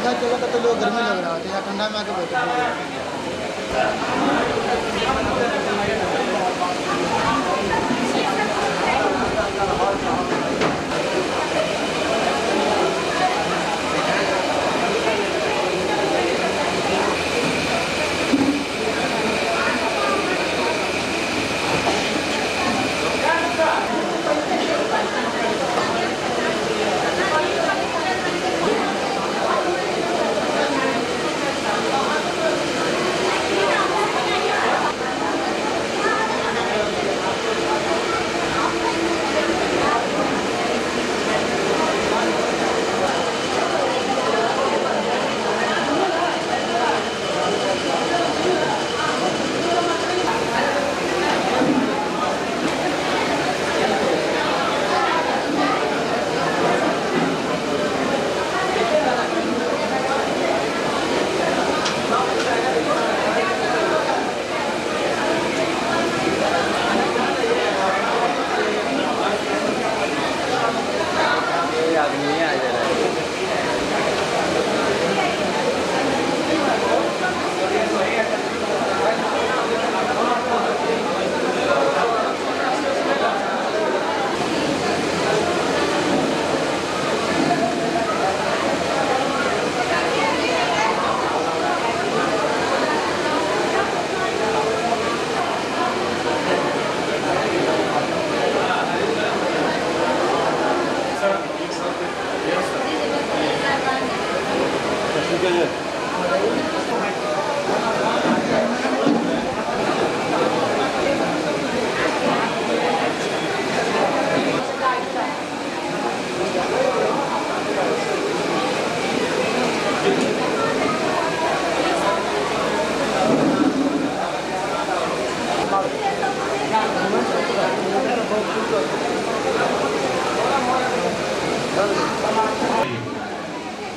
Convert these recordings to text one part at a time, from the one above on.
पंखा चला तो लोग गर्मी लग रहा था, यहाँ ठंडा में आके बैठे।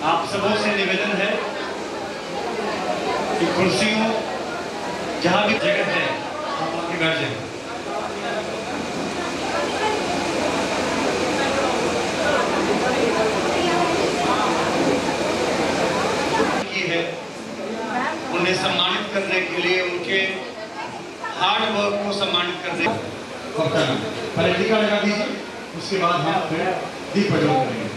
आप सबों से निवेदन है कि कुर्सियों जहां भी जगह है आप आके बैठ जाएं। है उन्हें सम्मानित करने के लिए उनके हार्ड वर्क को सम्मानित करने और करना पहले टीका लगा दीजिए, उसके बाद हम फिर दीप प्रज्वलन करेंगे।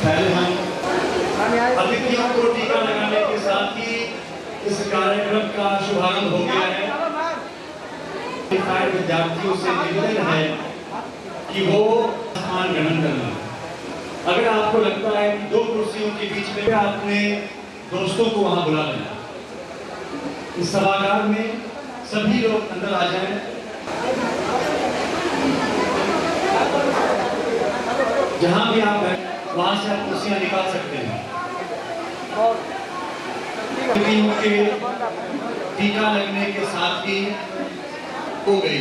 पहले हम अतिथियों को टीका लगाने के साथ ही इस कार्यक्रम का शुभारंभ हो गया है। विद्यार्थियों से निवेदन है कि वो स्थान ग्रहण करना। अगर आपको लगता है कि दो कुर्सियों के बीच में अपने दोस्तों को वहां बुला लेना। इस सभागार में सभी लोग अंदर आ जाएं। जहां भी आप बैठे वहां से आप कुर्सियां निकाल सकते हैं। के टीका लगने के साथ ही हो गई।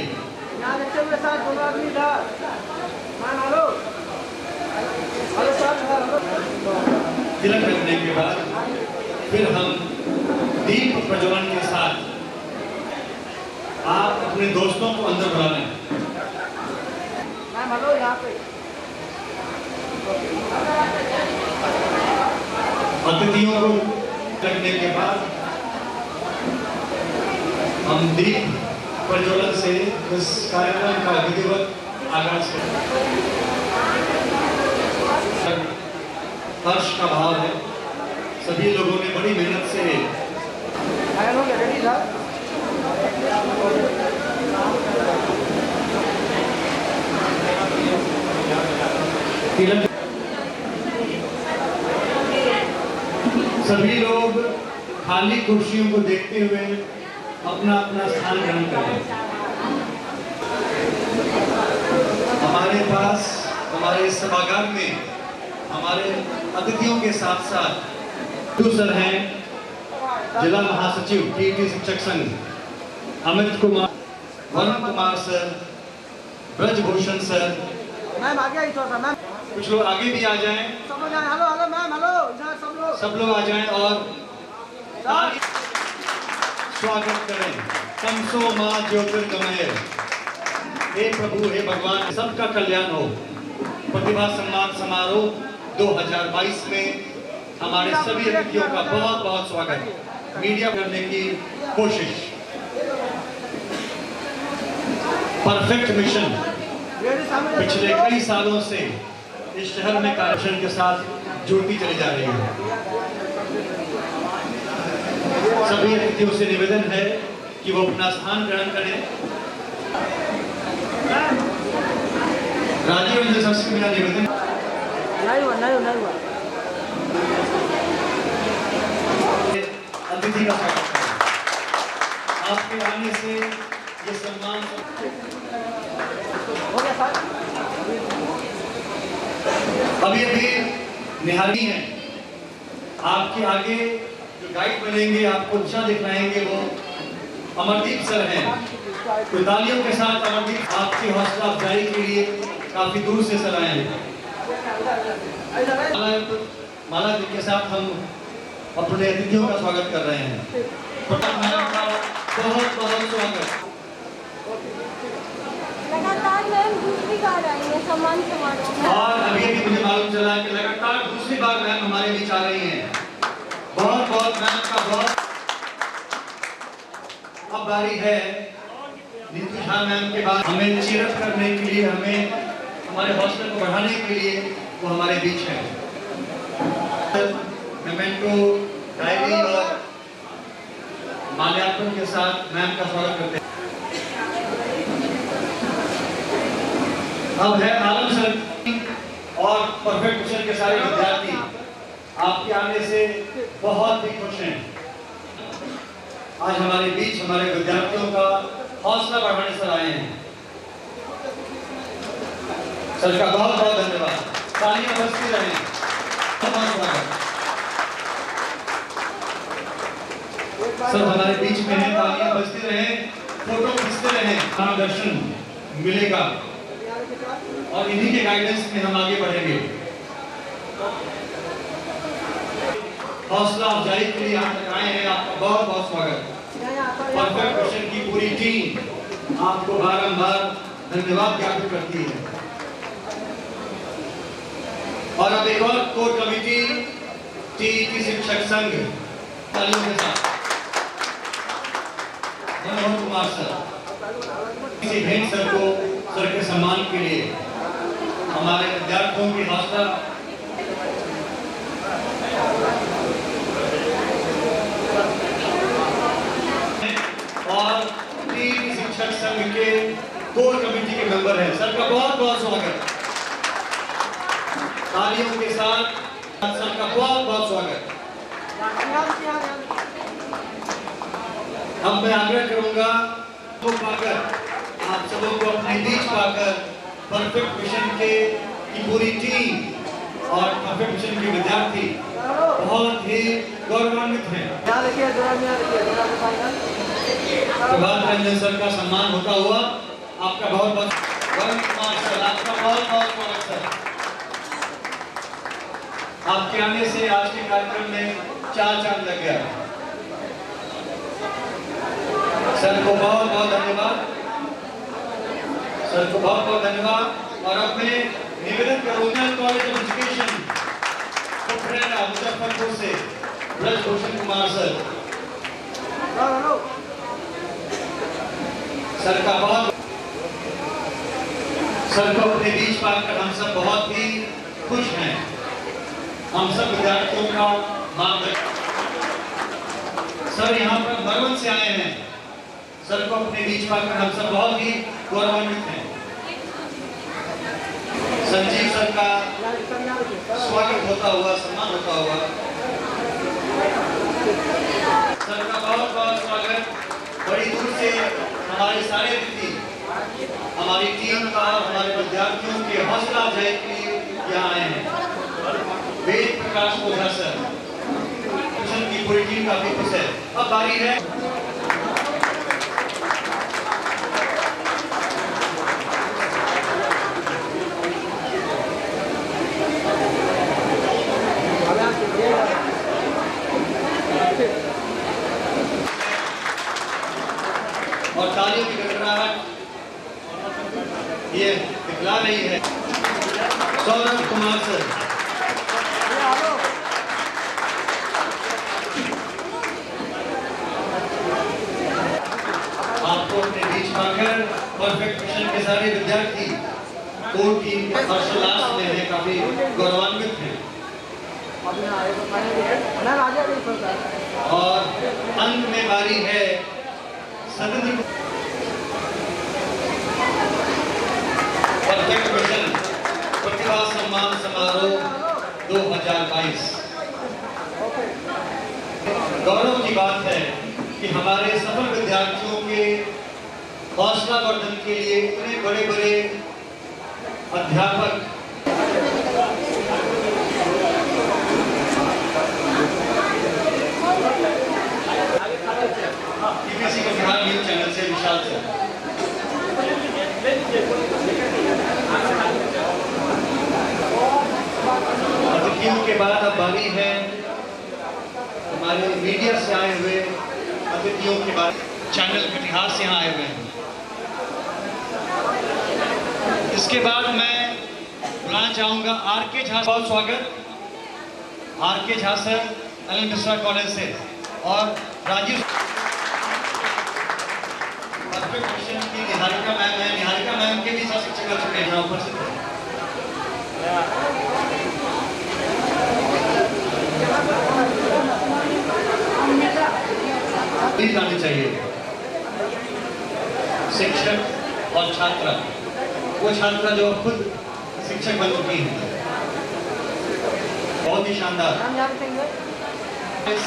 तिलक लगने के बाद फिर हम दीप प्रज्वलन के साथ आप अपने दोस्तों को अंदर बुला लें। अतिथियों को लगने के बाद हम दीप प्रज्वलन से इस कार्यक्रम का विधिवत आगाज करें। हर्ष का भाव है, सभी लोगों ने बड़ी मेहनत से सभी लोग खाली कुर्सियों को देखते हुए अपना अपना स्थान ग्रहण करें। हमारे पास हमारे सभागार में हमारे अतिथियों के साथ साथ सर हैं जिला महासचिव टीटी शिक्षक संघ Amit Kumar, Varun Kumar sir, Brajbhushan sir. Ma'am आगे आई थोड़ा सा मैम। कुछ लोग आगे भी आ जाएं। सब लोग हेलो हेलो मैम हेलो इधर सब लोग आ जाएं और स्वागत करें तमसो मां ज्योतिर्गमय। हे प्रभु, हे भगवान, सबका कल्याण हो। प्रतिभा सम्मान समारोह 2022 में हमारे सभी अतिथियों का बहुत बहुत स्वागत। मीडिया करने की कोशिश, परफेक्ट मिशन पिछले कई सालों से इस शहर में कार्यक्रम के साथ जुड़ती चली जा रही है। सभी अतिथियों से निवेदन है कि वो अपना स्थान ग्रहण करें। राजीव रंजन सर से मेरा निवेदन, अतिथि का स्वागत करें। आपके आने से ये सम्मान अभी निहारी है। आपके आगे जो गाइड बनेंगे, आपको दिशा दिखलाएंगे, वो अमरदीप सर हैं। तो तालियों के साथ अमरदीप, आपकी हौसला अफजाई के लिए काफी दूर से सर आए हैं। माला जी के साथ हम अपने अतिथियों का स्वागत कर रहे हैं। बहुत बहुत स्वागत। लगातार मैम दूसरी बार आई है सम्मान समारोह में। और अभी मुझे मालूम चला कि लगातार दूसरी बार मैम हमारे बीच आ रही हैं। बहुत बहुत मैम का बहुत। अब बारी है नीतू झा मैम के बाद हमें चीरअप करने के लिए, हमें हमारे हौसले को बढ़ाने के लिए वो हमारे बीच है। मेमेंटो, डायरी और माल्यार्पण के साथ मैम का स्वागत करते हैं। अब है आलम सर और परफेक्ट मिशन के सारे विद्यार्थी। आपके आने से बहुत ही खुश हैं। आज हमारे बीच हमारे विद्यार्थियों का हौसला बढ़ाने सर आए हैं। सर का बहुत बहुत धन्यवाद। तालियां बजती रहें। बहुत स्वागत। सर हमारे बीच में हैं, तालियां बजती रहें, फोटो खींचते रहें, मार्गदर्शन मिलेगा और इन्हीं के गाइडेंस में हम आगे बढ़ेंगे। हौसला अफजाई के लिए यहाँ तक आए हैं, आपका बहुत बहुत स्वागत। परफेक्ट मिशन की पूरी टीम आपको बारंबार धन्यवाद ज्ञापित करती है। और अब एक और कोर कमेटी टीईटी शिक्षक संघ, तालियों के साथ मनोहर कुमार सर, किसी भेंट सर को सर के सम्मान के लिए हमारे विद्यार्थियों की हौसला और टीईटी शिक्षक संघ के कोर कमेटी के मेंबर हैं। सर का बहुत बहुत स्वागत। तालियों के साथ सर का बहुत बहुत स्वागत। अब मैं आग्रह करूंगा तो पाकर आप सबों को अपने बीच पाकर परफेक्ट मिशन की पूरी टीम और परफेक्ट मिशन के विद्यार्थी बहुत ही गौरवान्वित हैं। प्रभात रंजन सर का सम्मान होता हुआ आपका बहुत बहुत वरुण कुमार सर, आपका बहुत बहुत स्वागत सर। आपके आने से आज के कार्यक्रम में 4 चांद लग गया। सर को बहुत बहुत धन्यवाद। सर को बहुत बहुत धन्यवाद। और अब मैं निवेदन करूंगा कॉलेज ऑफ एजुकेशन मुजफ्फरपुर से ब्रजभूषण कुमार सर। सर का बहुत, सर को अपने बीच पाकर हम सब बहुत ही खुश हैं। हम सब विद्यार्थियों का मार्गदर्शन। सर यहाँ पर मरवन से आए हैं। सर को अपने बीच पाकर हम सब बहुत ही गौरवान्वित हैं। संजीव सर का स्वागत होता हुआ, सम्मान होता हुआ। सर का बहुत बहुत स्वागत। बड़ी दूर से हमारे सारे अतिथि हमारी टीम का, हमारे विद्यार्थियों के हौसला अफजाई के लिए यहाँ आए हैं। वेद प्रकाश ओझा सर, मिशन की पूरी टीम काफी खुश है। अब बारी है और तालियों की गड़गड़ाहट ये दिखला रही है। सौरभ कुमार सर, आपको अपने बीच पाकर परफेक्ट मिशन के सारे विद्यार्थी कोर टीम के हर्षोल्लास में है, काफी गौरवान्वित हैं। मैम आगे नहीं पड़ता। और अंत में बारी है सदन परफेक्ट मिशन प्रतिभा सम्मान समारोह 2022। गौरव की बात है कि हमारे सफल विद्यार्थियों के हौसला वर्धन के लिए इतने बड़े बड़े अध्यापक टीपीसी के बिहार न्यूज चैनल से विशाल से। अतिथियों के बाद अब बारी है हमारे मीडिया से आए हुए अतिथियों के बाद चैनल कटिहार से यहाँ आए हुए हैं। इसके बाद मैं बुलाना चाहूंगा आर.के. झा, बहुत स्वागत। R K. Jha sir LN. Mishra college से और राजीव परफेक्ट मिशन की निहारिका मैम है। निहारिका मैम के भी सह शिक्षक कर चुके हैं ऊपर से। आनी चाहिए शिक्षक और छात्रा, वो छात्रा जो खुद शिक्षक बन चुकी हैं, बहुत ही शानदार।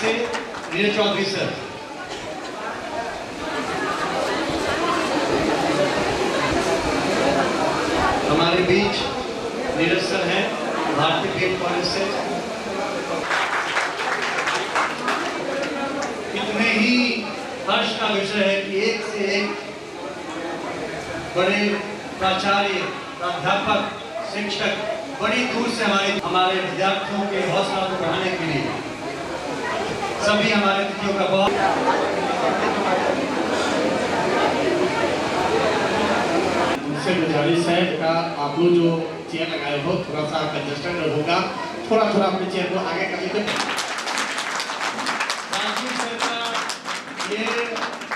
से नीरज चौधरी सर, हमारे बीच नीरज सर हैं भारतीय बीएड कॉलेज से। इतने ही हर्ष का विषय है कि एक से एक बड़े प्राचार्य, प्राध्यापक, शिक्षक बड़ी दूर से हमारे विद्यार्थियों के हौसला को बढ़ाने के लिए सभी हमारे अतिथियों का बहुत उनसे गुजारिश है कि आप लोग जो चेयर लगाए हो थोड़ा सा कंजेस्टेड होगा, थोड़ा थोड़ा अपने चेयर को आगे कर लीजिए। राजीव सर का ये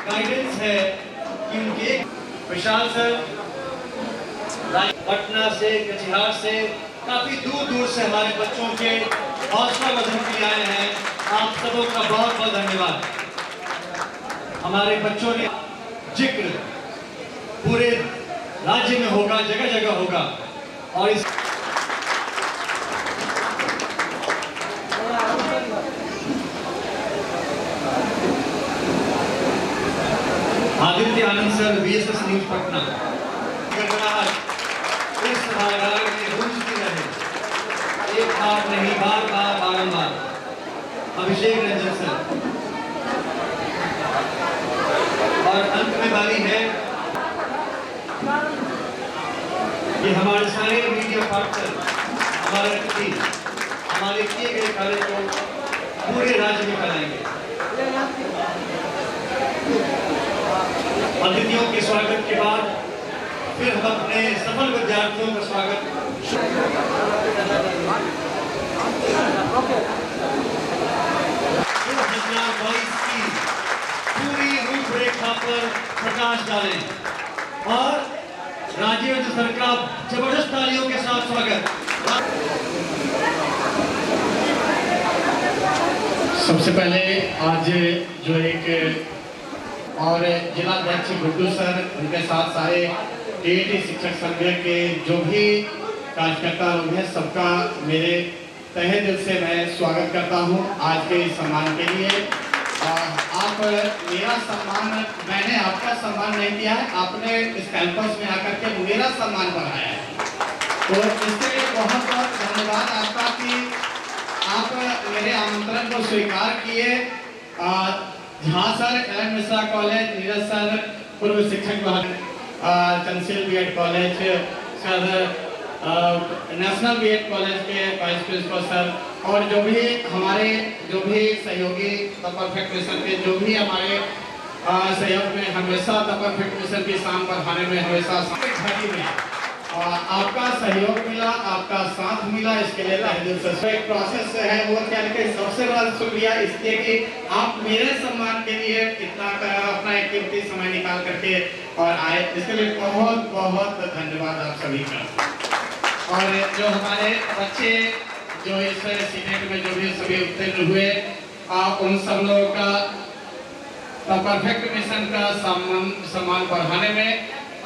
गाइडेंस है कि उनके विशाल सर पटना से, कटिहार से, काफी दूर दूर से हमारे बच्चों के हौसला वर्धन के लिए आए हैं। आप सबों का बहुत बहुत धन्यवाद। हमारे बच्चों ने जिक्र पूरे राज्य में होगा, जगह जगह होगा और इस आदित्य आनंद सर VSS न्यूज पटना। इस सभागार में गूंजती रहे, एक बार नहीं बार बार बारंबार। अभिषेक रंजन सर और अंत में बारी है कि हमारे सारे मीडिया पार्टनर, हमारे अतिथि हमारे किए गए कार्य को पूरे राज्य में फैलाएंगे। अतिथियों के स्वागत के बाद फिर हम अपने सफल विद्यार्थियों का स्वागत 2022 की पूरी रूपरेखा पर प्रकाश डालें और राजीव सर का जबरदस्त तालियों के साथ स्वागत। सबसे पहले आज जो एक और जिला अध्यक्ष गुड्डू सर, उनके साथ सारे टीईटी शिक्षक संघ के जो भी कार्यकर्ता लोग हैं, सबका मेरे तहे दिल से मैं स्वागत करता हूं आज के इस सम्मान के लिए। आप मेरा सम्मान, मैंने आपका सम्मान नहीं किया है, आपने इस कैंपस में आकर के मेरा सम्मान बढ़ाया है, तो इसके लिए बहुत बहुत धन्यवाद आपका कि आप मेरे आमंत्रण को स्वीकार किए। Jha sir LN. Mishra college, Neeraj sir पूर्व शिक्षक चंसिल BEd college sir, national BEd college के वाइस प्रिंसिपल सर और जो भी हमारे सहयोगी परफेक्ट मिशन के जो भी हमारे सहयोग में हमेशा द परफेक्ट मिशन की शान बढ़ाने में हमेशा घाटी में आपका सहयोग मिला, आपका साथ मिला, इसके लिए तहे दिल से एक प्रोसेस है वो क्या कि सबसे बड़ा शुक्रिया इसलिए कि आप मेरे सम्मान के लिए इतना अपना एक कीमती समय निकाल करके और आए, इसके लिए बहुत बहुत धन्यवाद आप सभी का। और जो हमारे बच्चे जो इस सीनेट में जो भी सभी उत्तीर्ण हुए उन सब लोगों का परफेक्ट मिशन का सम्मान बढ़ाने में,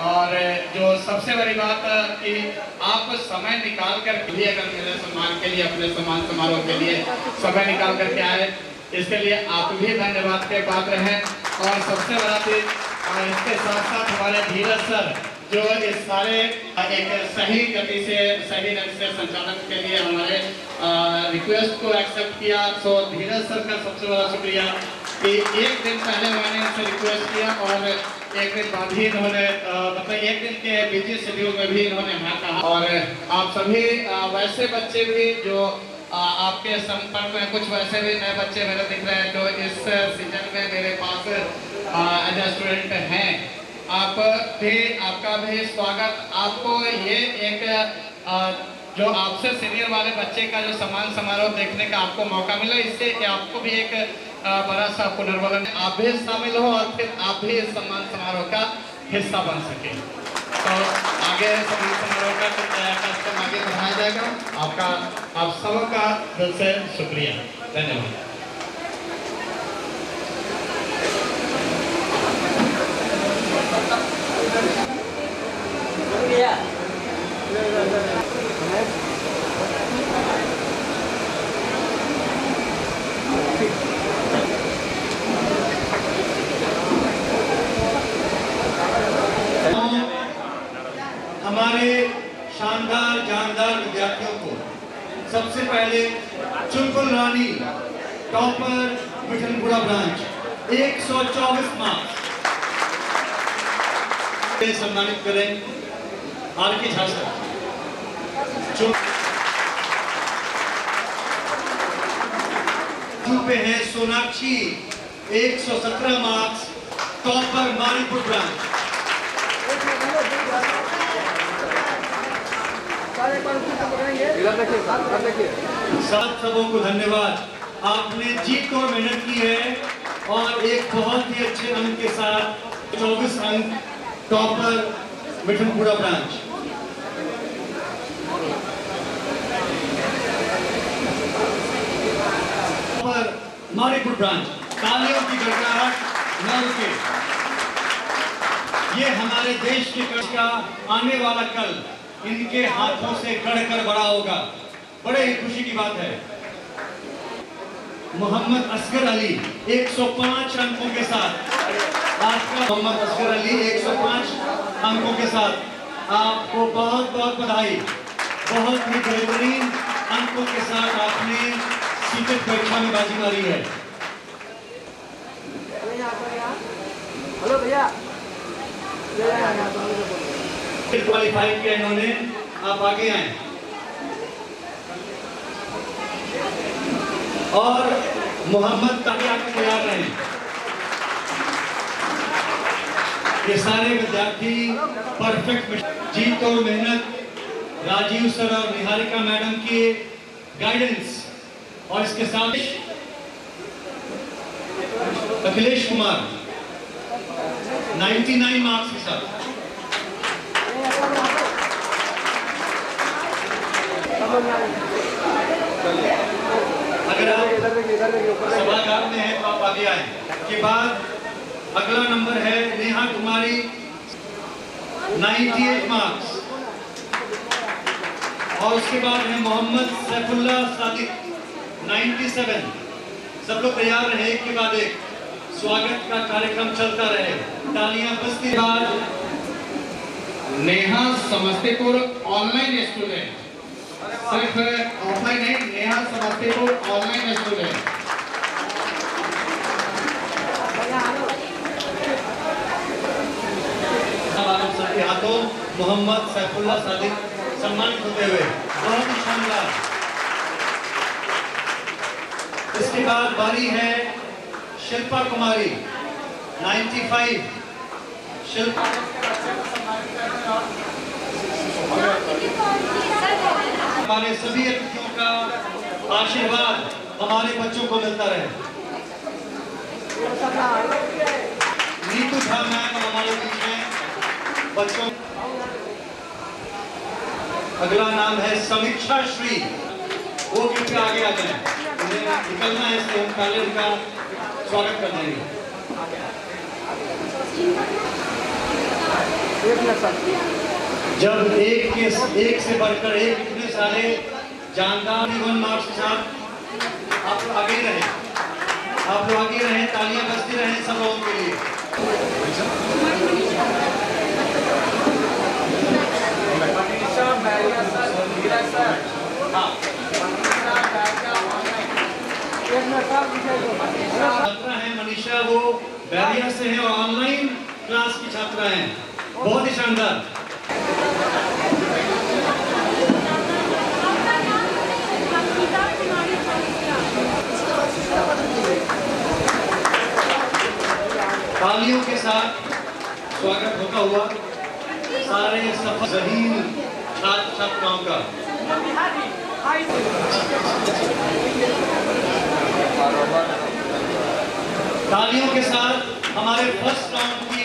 और जो सबसे बड़ी बात कि आप समय निकाल कर भी अगर मेरे सम्मान के लिए अपने सम्मान समारोह के लिए समय निकाल करके आए, इसके लिए आप भी धन्यवाद के पात्र हैं। और सबसे बड़ा चीज इसके साथ साथ हमारे धीरज सर जो इस सारे एक सही गति से सही ढंग से संचालन के लिए हमारे रिक्वेस्ट को एक्सेप्ट किया। तो धीरज सर का सबसे बड़ा शुक्रिया कि एक दिन पहले मैंने इनसे रिक्वेस्ट किया और एक दिन बाद ही इन्होंने मतलब एक दिन के बिजी शेड्यूल में भी इन्होंने हाँ कहा। और आप सभी वैसे बच्चे भी जो आपके संपर्क में, कुछ वैसे भी नए बच्चे मेरे दिख रहे हैं जो इस सीजन में मेरे पास एज ए स्टूडेंट हैं, आपका भी स्वागत। आपको ये एक जो आपसे सीनियर वाले बच्चे का जो सम्मान समारोह देखने का आपको मौका मिला, इससे आपको भी एक बड़ा सा पुनर्वलन, आप भी शामिल हो और फिर आप भी इस सम्मान समारोह का हिस्सा बन सके। तो आगे सम्मान समारोह का कार्यक्रम आगे बढ़ाया जाएगा। आप सबका दिल से शुक्रिया, धन्यवाद। हमारे शानदार जानदार विद्यार्थियों को सबसे पहले चुलबुल रानी टॉपर मिठनपुरा ब्रांच 124 मार्क्स से सम्मानित करें। आर के झा सर पे हैं Sonakshi 117 marks topper Mauripur branch. सात सबों को धन्यवाद, आपने जीत और मेहनत की है और एक बहुत ही अच्छे अंक के साथ 24 अंक topper Mithanpura branch. Mauripur branch, तालियों की गड़गड़ाहट न रुके। ये हमारे देश के कल का आने वाला कल इनके हाथों से गढ़कर बड़ा होगा। बड़े ही खुशी की बात है। मोहम्मद असगर अली 105 अंकों के साथ, आपका मोहम्मद असगर अली 105 अंकों के साथ आपको बहुत बहुत बधाई। बहुत ही बेहतरीन अंकों के साथ आपने सीटेट परीक्षा में बाजी मारी है। हेलो भैया, क्वालिफाई किया इन्होंने, आप आगे आए। और मोहम्मद ताकि आपके तैयार रहे। ये सारे विद्यार्थी परफेक्ट जीत और मेहनत, राजीव सर और निहारिका मैडम की गाइडेंस और इसके साथ अखिलेश कुमार 99 मार्क्स के साथ। अगर आप सभागार में हैं तो आप आगे आए। के बाद अगला नंबर है नेहा कुमारी 98 मार्क्स और उसके बाद है मोहम्मद सैफुल्लाह सादिक 97। सब लोग तैयार रहे, एक के बाद एक स्वागत का कार्यक्रम चलता रहे। तालियां बजती। बाद नेहा समस्तीपुर ऑनलाइन स्टूडेंट, सिर्फ ऑफलाइन नहीं, नेहा समस्तीपुर ऑनलाइन स्टूडेंट। सबके हाथों मोहम्मद सैफुल्लाह सादिक सम्मानित होते हुए बहुत ही शानदार। इसके बाद बारी है शिल्पा कुमारी 95 शिल्प हमारे सभी अतिथियों का आशीर्वाद हमारे बच्चों को मिलता रहे। नीतू झा मैम हमारे बीच में बच्चों। अगला नाम है समीक्षा श्री, वो कृपया आगे आ जाए, उन्हें निकलना है इसलिए हम पहले उनका स्वागत कर देंगे। जब एक से बढ़कर एक इतने सारे जानकार मार्क्स के साथ आप लोग आगे रहे, तालियां बजती रहे सब लोगों के लिए। छात्रा है मनीषा, वो बैरिया से है और ऑनलाइन क्लास की छात्रा है, बहुत ही शानदार। तालियों के साथ स्वागत होता हुआ सारे सफल जहीन छात्र छात्राओं का। तालियों के साथ हमारे फर्स्ट राउंड की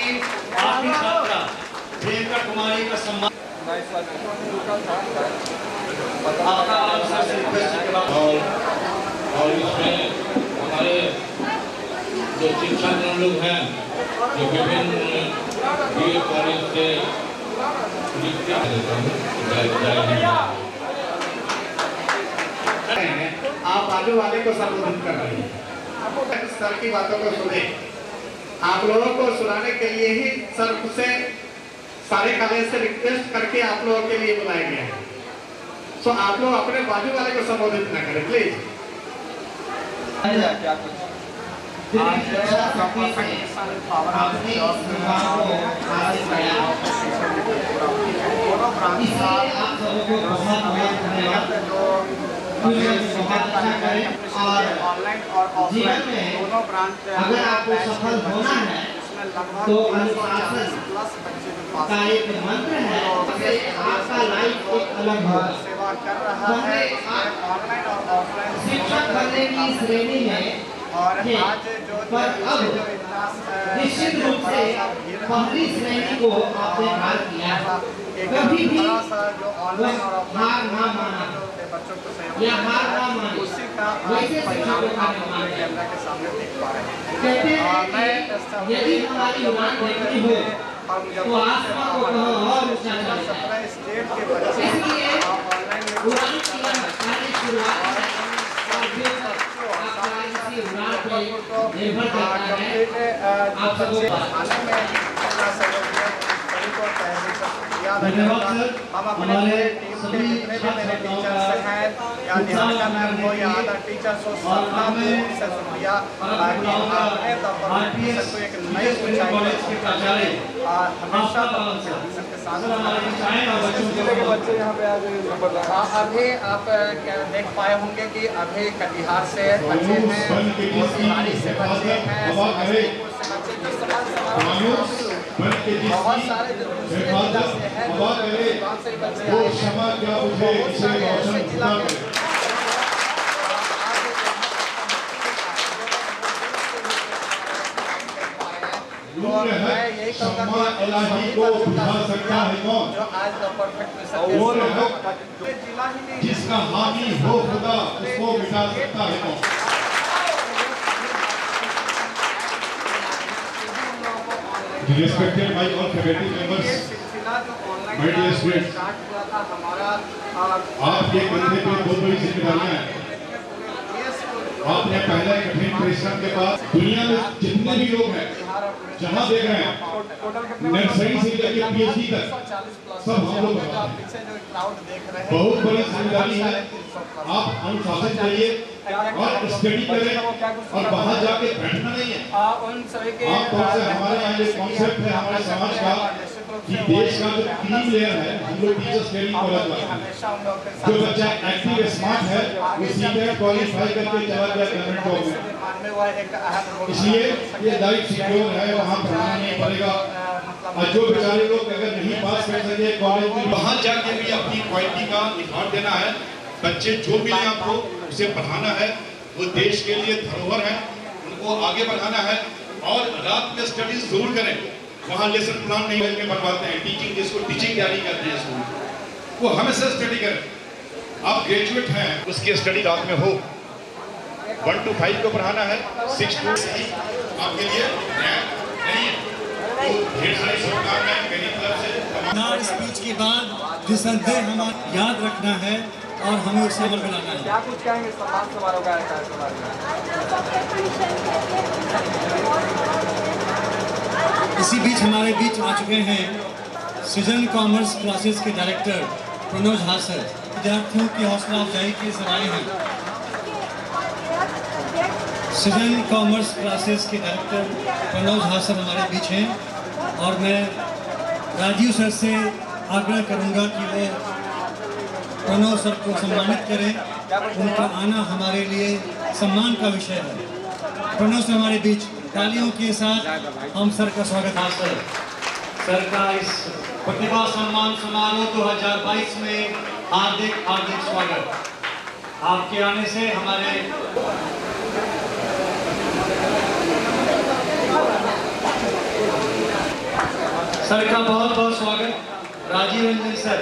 आखिरी छात्रा प्रियंका कुमारी का सम्मान। आपका सर से रिक्वेस्ट के बाद और इसमें हमारे जो शिक्षक लोग हैं जो विभिन्न बीए कॉलेज से आप आगे वाले को संबोधित कर रहे हैं, सर की बातों को सुने। आप लोगों को सुनाने के लिए ही सर से सारे कॉलेज से रिक्वेस्ट करके आप लोगों के लिए बुलाए गए हैं। सो आप लोग अपने बाजू वाले को संबोधित न करें प्लीज। और जीवन में अगर आपको सफल होना है तो अनुशासन का एक मंत्र है, आपका लाइफ एक अलग होगा। शिक्षक बनने की श्रेणी में पर अब निश्चित रूप से पहली श्रेणी को आपने हार किया। कभी भी हार ना माना या हार ना माने, वैसे शिक्षकों का निर्माण कहते हैं कि यदि हमारी उड़ान देखनी हो तो आसमान को कहो और ऊंचा चले। इसलिए उड़ान की पहली शुरुआत और फिर आपका इसी उड़ान पर निर्भर करता है आप सबको। धन्यवाद सर। हमारे सभी टीचर्स हैं या निहारिका मैम हो या अदर टीचर्स हो, सबका से शुक्रिया कि आपने आरपीएस को एक नई कॉलेज के प्राचार्य हमेशा सबके साथ बच्चे यहाँ पे आ गए। अभी आप देख पाए होंगे कि अभी कटिहार से बच्चे हैं, मोतिहारी से बच्चे हैं, समस्तीपुर से बच्चे, बहुत सारे जो दूसरे जिला से हैं, गाँव से बच्चे आए हैं, बहुत सारे ऐसे जिला के और मैं यही कहूँगा कि को बुझा सकता है कौन जो आज द परफेक्ट जिला ही नहीं जिसका हामी हो खुदा उसको मिटा सकता है कौन। Respected my all faculty members, my dear students, आपके कंधे पे बहुत बड़ी जिम्मेदारियां हैं। आपने पहले कठिन परिश्रम के बाद दुनिया में जितने भी लोग हैं, जहाँ देख रहे हैं, नर्सरी से लेकर पीएचडी तक सब हम लोग बहुत बड़ी जिम्मेदारी है। आप अनुशासन चाहिए और स्टडी करें और बाहर जाके बैठना नहीं है। आमतौर से हमारे यहाँ जो कॉन्सेप्ट है हमारे समाज का कि देश का जो टीम लेयर है, हम लोग टीचर्स ट्रेनिंग कॉलेज वाले हैं, जो बच्चा एक्टिव स्मार्ट है वो सीधे क्वालिफाई करके चला गया गवर्नमेंट जॉब में। इसलिए ये लाइफ सिक्योर है, वहाँ पढ़ाना नहीं पड़ेगा। और जो बेचारे लोग अगर नहीं पास कर सके कॉलेज में, वहाँ जाके भी अपनी क्वालिटी का निखार देना है। बच्चे जो मिले आपको उसे पढ़ाना है, वो देश के लिए धरोहर है, उनको आगे बढ़ाना है। और रात में स्टडीज जरूर करें, वहाँ लेसन प्लान नहीं में बनवाते हैं, टीचिंग जिसको टीचिंग तैयारी करते हैं स्कूल, वो हमेशा स्टडी करें। आप ग्रेजुएट हैं, उसकी स्टडी रात में हो। 1 to 5 को पढ़ाना है, 6 to 6 आपके लिए नहीं है। तो ढेर सारी शुभकामनाएं मेरी तरफ से। स्पीच के बाद निसंदेह हमें याद रखना है और हमें उसे अमल में लाना है। क्या कुछ कहेंगे सम्मान समारोह का कार्यक्रम के बारे में? इसी बीच हमारे बीच आ चुके हैं सृजन कॉमर्स क्लासेस के डायरेक्टर प्रणोज हासर। विद्यार्थियों की हौसला अफजाई के सराहे हैं। सृजन कॉमर्स क्लासेस के डायरेक्टर प्रणोज हासर हमारे बीच हैं और मैं राजीव सर से आग्रह करूंगा कि वो प्रणव सर को सम्मानित करें। उनका आना हमारे लिए सम्मान का विषय है। प्रणव सर हमारे बीच, तालियों के साथ हम सर का स्वागत है। सर का इस प्रतिभा सम्मान समारोह 2022 में हार्दिक हार्दिक स्वागत। आपके आने से हमारे सर का बहुत बहुत स्वागत। राजीव रंजन सर,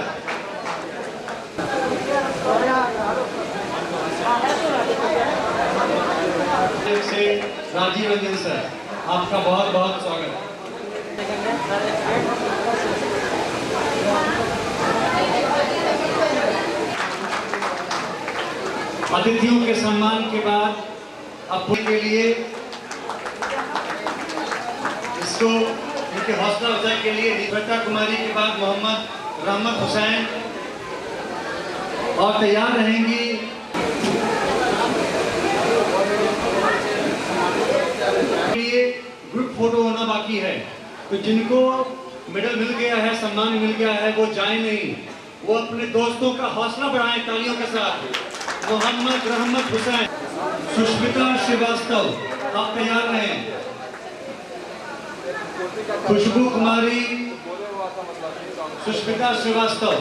से राजीव रंजन सर, आपका बहुत बहुत स्वागत। अतिथियों के सम्मान के बाद अब के लिए इसको इनके हौसला अफजाई के लिए निवेदिता कुमारी के बाद मोहम्मद रहमत हुसैन और तैयार रहेंगी लिए ग्रुप फोटो होना बाकी है। तो जिनको मेडल मिल गया है, सम्मान मिल गया है, वो जाए नहीं, वो अपने दोस्तों का हौसला बढ़ाएं तालियों के साथ। मोहम्मद रहमत हुसैन, सुष्मिता श्रीवास्तव, आप तैयार रहें। खुशबू कुमारी, सुष्मिता श्रीवास्तव,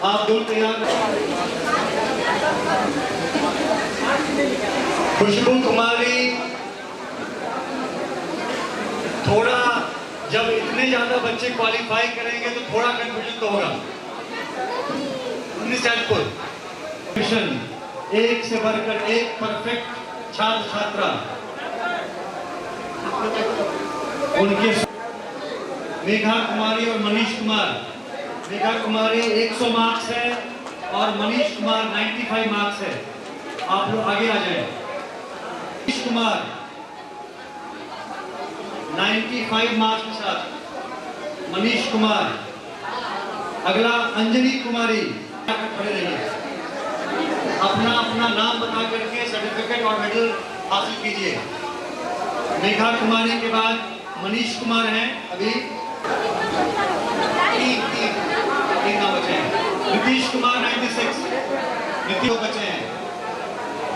आप दोनों तैयार रहें। खुशबू कुमारी, थोड़ा जब इतने ज्यादा बच्चे क्वालिफाई करेंगे तो थोड़ा कंफ्यूजन तो होगा। मिशन एक से बढ़कर एक परफेक्ट छात्र छात्रा, उनके मेघा कुमारी और मनीष कुमार। मेघा कुमारी 100 मार्क्स है और मनीष कुमार 95 मार्क्स है। आप लोग आगे आ जाएं। मनीष कुमार 95 मार्क्स के साथ मनीष कुमार। अगला अंजलि कुमारी, खड़े रहिए, अपना अपना नाम बता करके सर्टिफिकेट और मेडल हासिल कीजिए। मेघा कुमारी के बाद मनीष कुमार हैं। अभी तीन नाम बचे हैं। नीतीश कुमार 96, नीतीश बचे हैं।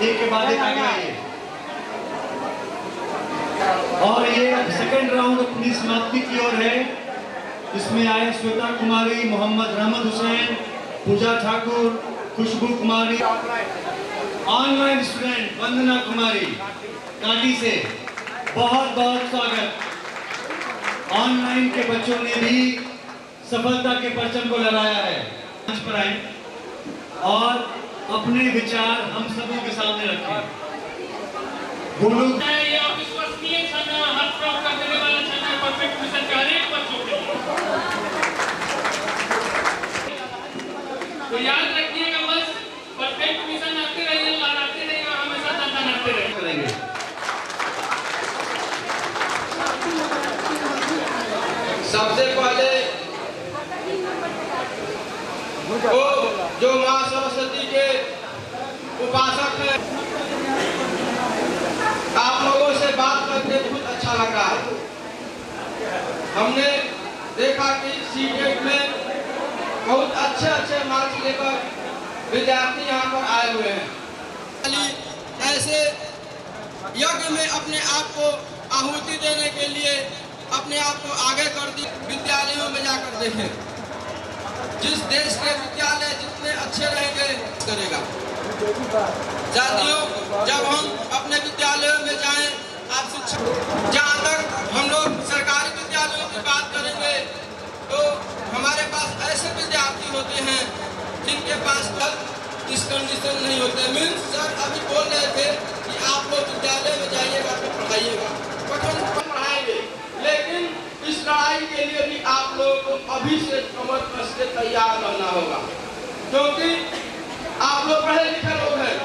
एक के बाद एक आगे आइए। और ये सेकंड राउंड अपनी समाप्ति की ओर है, जिसमें आए श्वेता कुमारी, मोहम्मद रहमत हुसैन, पूजा ठाकुर, खुशबू कुमारी। ऑनलाइन स्टूडेंट वंदना कुमारी काटी से बहुत बहुत स्वागत। ऑनलाइन के बच्चों ने भी सफलता के परचम को लहराया है। मंच पर आए और अपने विचार हम सबों के सामने रखें। बोलो तो याद रखिएगा, बस परफेक्ट मिशन आते रहिए, लड़ाते रहिए और हमेशा धंधा करते रहिए। सबसे पहले वो जो माँ सरस्वती के उपासक है, आप लोगों से बात करके बहुत अच्छा लगा। हमने देखा कि सीटेट में बहुत अच्छे मार्क्स लेकर विद्यार्थी यहाँ पर आए हुए हैं। ऐसे यज्ञ में अपने आप को आहुति देने के लिए अपने आप को आगे कर दी। विद्यालयों में जाकर देखें, जिस देश के विद्यालय जितने अच्छे रहेंगे करेगा। साथियों, जब हम अपने विद्यालयों में जाएं, आप शिक्षक, जहाँ तक हम लोग सरकारी विद्यालयों की बात करेंगे तो हमारे पास ऐसे विद्यार्थी होते हैं जिनके पास तक इस कंडीशन नहीं होते। मीन्स सर अभी बोल रहे थे कि आप लोग विद्यालय में जाइएगा तो पढ़ाइएगा, पठन पढ़ाएंगे, लेकिन इस लड़ाई के लिए भी आप लोगों को अभी से कमर कस के तैयार रहना होगा, क्योंकि आप लोग पढ़े लिखे लोग हैं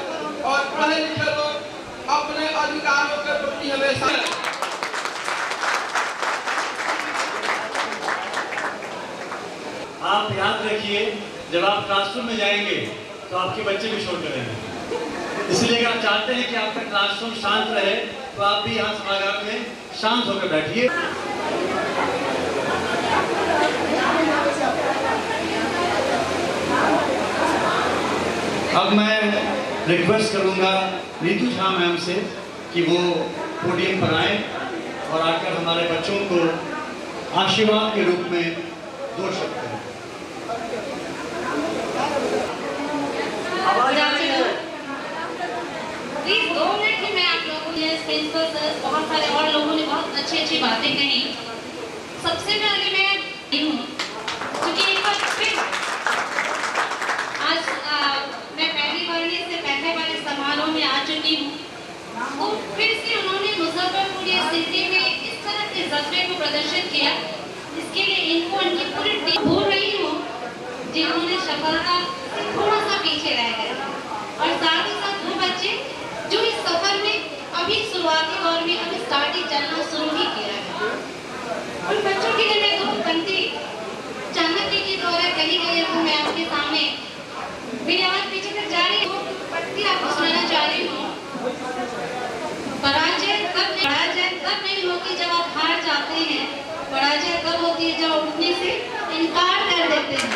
और पढ़े लिखे लोग अपने अधिकारों के प्रति हमेशा। आप याद रखिए, जब आप क्लासरूम में जाएंगे तो आपके बच्चे भी शोर करेंगे, इसलिए अगर आप चाहते हैं कि आपका क्लासरूम शांत रहे तो आप भी यहाँ सभागार में शांत होकर बैठिए। अब मैं रिक्वेस्ट करूंगा नीतू झा मैम से कि वो पोडियम पर आए और आकर हमारे बच्चों को आशीर्वाद के रूप में दो शब्द करें। प्लीज 2 मिनट में मैं आप लोगों ने प्रिंसिपल सर बहुत सारे और लोगों ने बहुत अच्छी बातें कही। सबसे पहले मैं हूँ क्योंकि एक बार फिर आज मैं पहली बार से पहले वाले समारोह में आ चुकी हूँ, तो फिर से उन्होंने मुजफ्फरपुर सिटी में इस तरह के जज्बे को प्रदर्शित किया। इसके लिए इनको उनकी पूरी टीम भूल रही हूँ जिन्होंने सफलता से थोड़ा सा पीछे रह गए, और साथ ही साथ वो बच्चे जो इस सफर में अभी शुरुआती दौर में अभी स्टार्टिंग चलना शुरू ही किया है। उन बच्चों के लिए मैं 2 पंक्ति चाणक्य के द्वारा कही गई है, मैं आपके सामने मेरी आवाज पीछे तक जा रही है, 2 पंक्ति आपको सुनाना चाह रही हूँ। पराजय तब नहीं होती जब आप हार जाते हैं, पराजय तब होती है जब उठने से इनकार कर देते हैं।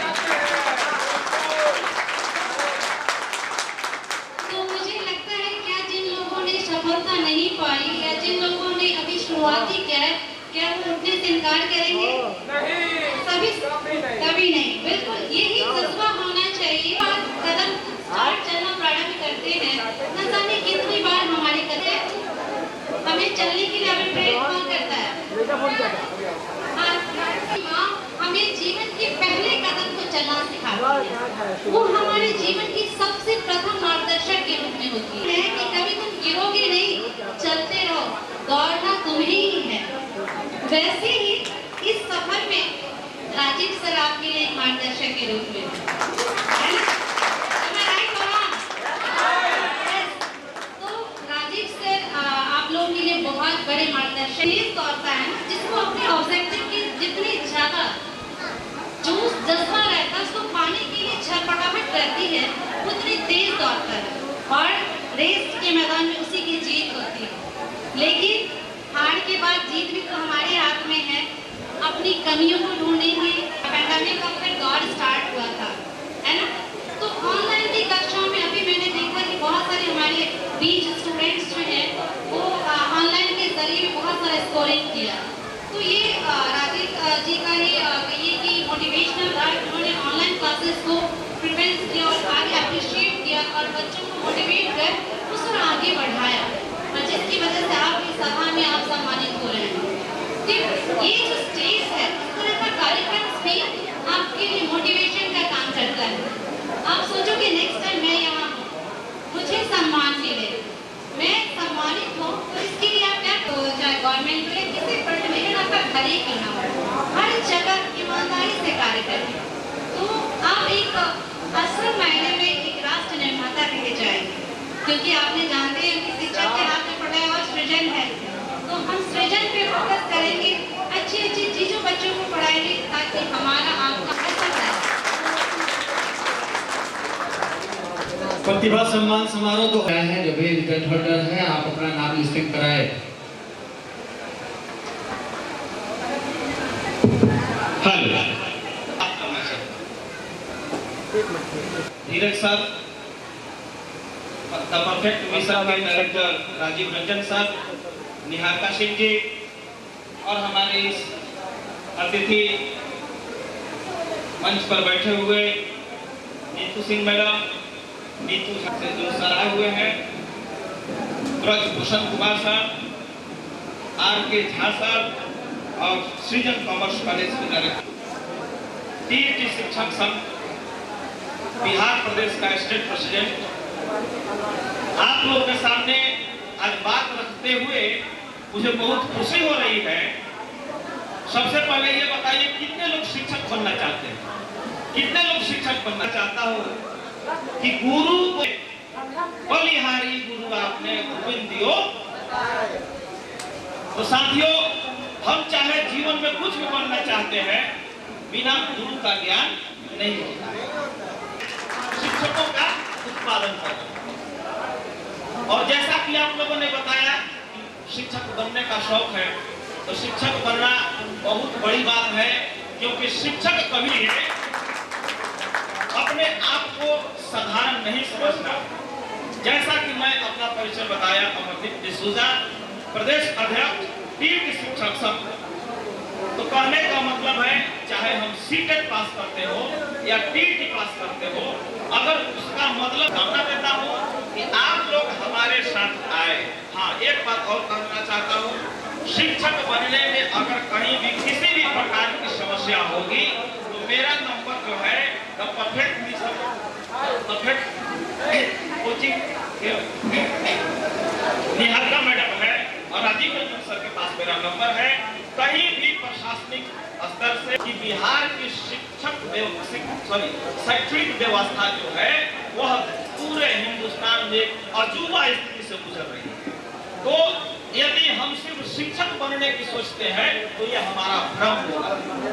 तो मुझे लगता है क्या जिन लोगों ने सफलता नहीं पाई या जिन लोगों ने अभी शुरुआती किया है, क्या वो उठने से इनकार करेंगे? कभी नहीं। बिल्कुल यही जज्बा होना चाहिए। कदम स्टार्ट चलना प्रारंभ करते हैं, न जाने कितनी बार हमारे कदम हमें चलने के लिए हमें प्रेरित कौन करता है? माँ हमें जीवन के पहले कदम को चलना सिखाती है। वो हमारे जीवन की सबसे प्रथम मार्गदर्शक के रूप में होती है कि कभी तुम गिरोगे नहीं, चलते रहो, दौड़ना तुम्हें ही है। वैसे ही इस सफर में राजीव सर आपके लिए एक मार्गदर्शक के रूप में है ना? के लिए बहुत बड़े मार्गदर्शक इस तौर पर है जिसको अपने ऑब्जेक्टिव की जितनी ज्यादा जोश जज्बा रहता है उसको पाने के लिए छटपटाहट करती है उतनी तेज तौर पर, और रेस के मैदान में उसी की जीत होती है। लेकिन हार के बाद जीत भी तो हमारे हाथ में है। अपनी कमियों को ढूंढेंगे। पैंडेमिक का फिर दौर स्टार्ट हुआ था, है ना? तो ऑनलाइन की कक्षाओं में अभी मैंने देखा कि बहुत सारे हमारे बीच स्टूडेंट्स जो हैं वो ऑनलाइन के जरिए बहुत सारा स्कोरिंग किया। तो ये राजीव जी का ही कहिए कि मोटिवेशनल रहा, उन्होंने ऑनलाइन क्लासेस को प्रिफरेंस किया और आगे अप्रिशिएट किया और बच्चों को मोटिवेट कर उस पर आगे बढ़ाया, और जिसकी वजह से आप इस सभा में आप सम्मानित हो रहे हैं। ये जो स्टेज है इस तरह का कार्यक्रम भी आपके लिए मोटिवेशन का काम करता है। आप सोचो कि नेक्स्ट टाइम मैं यहाँ हूँ, मुझे सम्मान मिले, मैं सम्मानित हूँ, तो इसके लिए आप क्या चाहे गवर्नमेंट को किसी पर्टिकुलर आपका घर ही क्यों ना हो, हर जगह ईमानदारी से कार्य करें, तो आप एक असल मायने में एक राष्ट्र निर्माता रह जाएंगे। क्योंकि आपने जानते हैं कि शिक्षा के हाथ में पढ़ाई और सृजन है, तो हम सृजन पे फोकस करेंगे, अच्छी अच्छी चीजों बच्चों को पढ़ाएंगे ताकि हमारा आपका असर है। प्रतिभा सम्मान समारोह तो है जो भी रिजल्ट होल्डर है, आप अपना नाम लिस्टिंग कराए। Hello Dheeraj sir, the perfect mission के डायरेक्टर राजीव रंजन सर, निहारिका सिंह जी और हमारे इस अतिथि मंच पर बैठे हुए नीतू सिंह मैडम, नीतू से जो सर आए हुए हैं, Brajbhushan Kumar sir, R K. Jha sir और सृजन कॉमर्स कॉलेज के डायरेक्टर, टीईटी शिक्षक संघ बिहार प्रदेश का स्टेट प्रेसिडेंट, आप लोगों के सामने आज बात रखते हुए मुझे बहुत खुशी हो रही है। सबसे पहले ये बताइए कितने लोग शिक्षक बनना चाहते हैं? कितने लोग शिक्षक बनना चाहता हो कि गुरु बलिहारी गुरु आपने गोविंद दियो। तो साथियों, हम चाहे जीवन में कुछ भी बनना चाहते हैं, बिना गुरु का ज्ञान नहीं होता है। शिक्षकों का उत्पादन करना, और जैसा कि आप लोगों ने बताया शिक्षक बनने का शौक है, तो शिक्षक बनना बहुत बड़ी बात है, क्योंकि शिक्षक कभी अपने आप को साधारण नहीं समझना। जैसा कि मैं अपना परिचय बताया, अमरदीप डिसूजा, प्रदेश अध्यक्ष टीईटी शिक्षक संघ। तो कहने का मतलब है, चाहे हम सीटेट पास करते हो या टीईटी पास करते हो, अगर उसका मतलब समझना देता हूँ कि आप लोग हमारे साथ आए। हाँ, एक बात और कहना चाहता हूँ, शिक्षक बनने में अगर कहीं भी किसी भी प्रकार की समस्या होगी तो मेरा नंबर जो है the perfect mission coaching Niharika madam है और राजीव रंजन सर के पास मेरा नंबर है। कहीं भी प्रशासनिक स्तर से कि बिहार की शैक्षणिक व्यवस्था जो है वह पूरे हिंदुस्तान में अजूबा स्थिति से गुजर रही है। तो यदि हम सिर्फ शिक्षक बनने की सोचते हैं तो यह हमारा भ्रम होगा।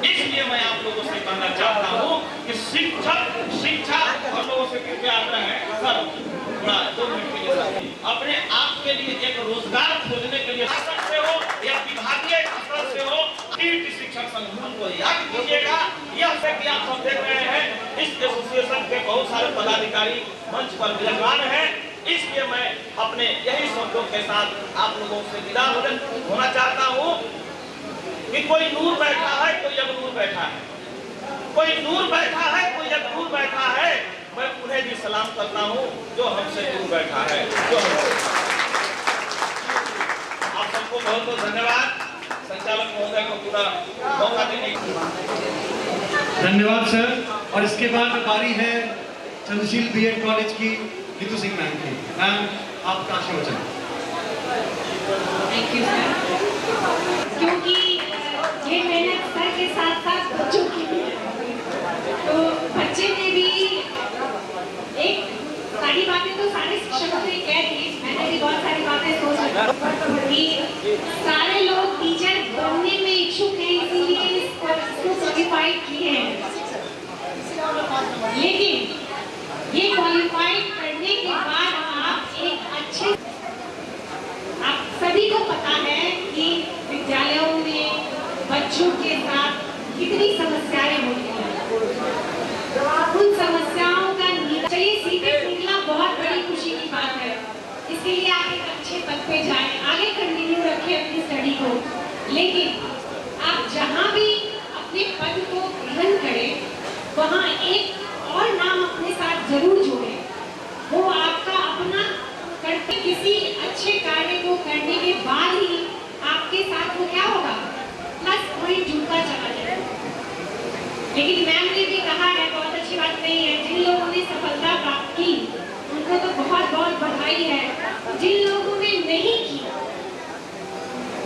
इसलिए मैं आप लोगों से कहना चाहता हूँ कि शिक्षा हम लोगों से कृपया आग्रह है सर, 2 मिनट के लिए अपने आप के लिए एक रोजगार खोजने के लिए सकते हो या विभागीय स्तर से हो, टीईटी शिक्षक संगठन को याद कीजिएगा। यह से कि आप सब देख रहे हैं, इस एसोसिएशन के बहुत सारे पदाधिकारी मंच पर विराजमान हैं। इसलिए मैं अपने यही शब्दों के साथ आप लोगों से विदा होना चाहता हूँ कि कोई नूर बैठा है, कोई अगनूर बैठा है, कोई नूर बैठा है, कोई अगनूर बैठा है। मैं उन्हें भी सलाम करता हूँ जो हमसे दूर बैठा है। आप सबको बहुत बहुत धन्यवाद। संचालक महोदय को पूरा मौका देने की धन्यवाद सर। और इसके बाद बारी है चंद्रशील बीएड कॉलेज की नीतू सिंह मैम की। मैम, आपका आशीर्वचन। Thank you sir. क्योंकि ये मेहनत सर के साथ साथ बच्चों की भी है, तो बच्चे ने भी एक सारी बातें तो सारे शिक्षकों ने कह दी, मैंने भी बहुत सारी बातें सोच रखी कि सारे लोग टीचर बनने में इच्छुक हैं, इसीलिए इसको सर्टिफाइड किए हैं। लेकिन ये क्वालिफाइड करने के बाद आप एक अच्छे, आप सभी को पता है कि विद्यालयों में बच्चों के साथ कितनी समस्याएं होती हैं। उन समस्याओं का चलिए सीटेट निकला, बहुत बड़ी खुशी की बात है। इसके लिए आप एक अच्छे पद पे जाएं, आगे कंटिन्यू रखें अपनी स्टडी को। लेकिन आप जहाँ भी अपने पद को ग्रहण करें, वहाँ एक और नाम अपने साथ जरूर जोड़ें। वो आपका अपना करते किसी अच्छे कार्य को करने के बाद ही आपके साथ वो क्या होगा, प्लस पॉइंट जुड़ता चला जाएगा। लेकिन मैम ने भी कहा है, बहुत अच्छी बात नहीं है, जिन लोगों ने सफलता प्राप्त की उनको तो बहुत बहुत बधाई है। जिन लोगों ने नहीं की,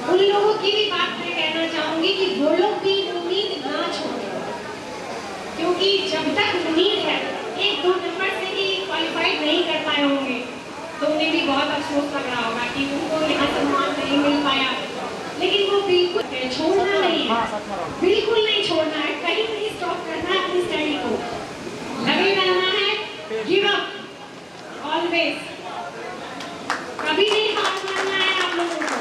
उन लोगों की भी बात मैं कहना चाहूंगी कि वो लोग भी उम्मीद ना छोड़ें, क्योंकि जब तक उम्मीद है, 1-2 नंबर से ही क्वालिफाइड नहीं कर पाए होंगे तो उन्हें भी बहुत अफसोस लग रहा होगा कि उनको यहाँ सम्मान नहीं मिल पाया। लेकिन वो बिल्कुल छोड़ना नहीं है, बिल्कुल नहीं छोड़ना है, कहीं नहीं स्टॉप करना है अपनी स्टडी को, लगे रहना है, गिव अप ऑलवेज, कभी नहीं हार मानना है आप लोगों को,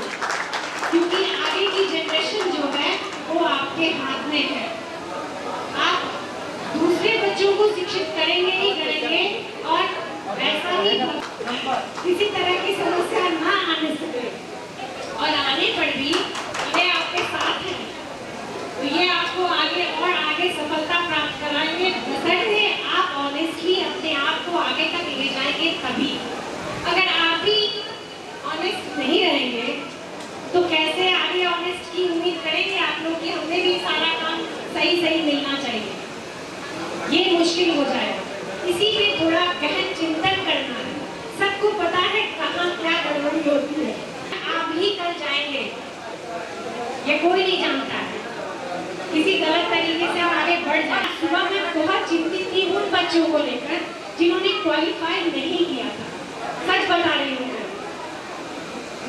क्योंकि आगे की जनरेशन जो है वो आपके हाथ में है। सुरक्षित करेंगे ही करेंगे और ऐसा ही किसी तरह की समस्या ना आने सके और आने पर भी ये आपके साथ है तो ये आपको आगे और आगे सफलता प्राप्त कराएंगे बशर्ते आप ऑनेस्टली अपने आप को आगे तक ले जाएंगे तभी। अगर आप ही ऑनेस्ट नहीं रहेंगे तो कैसे आगे ऑनेस्ट की उम्मीद करेंगे आप लोग कि हमें भी सारा काम सही मिलना चाहिए। ये मुश्किल हो जाएगा। इसी पे थोड़ा गहन चिंतन करना है। सबको पता है कहाँ क्या गड़बड़ी होती है। आप ही कल जाएंगे ये कोई नहीं जानता है। किसी गलत तरीके से हम आगे बढ़ जाए। सुबह मैं बहुत चिंतित थी उन बच्चों को लेकर जिन्होंने क्वालिफाई नहीं किया था। सच बता रही हूँ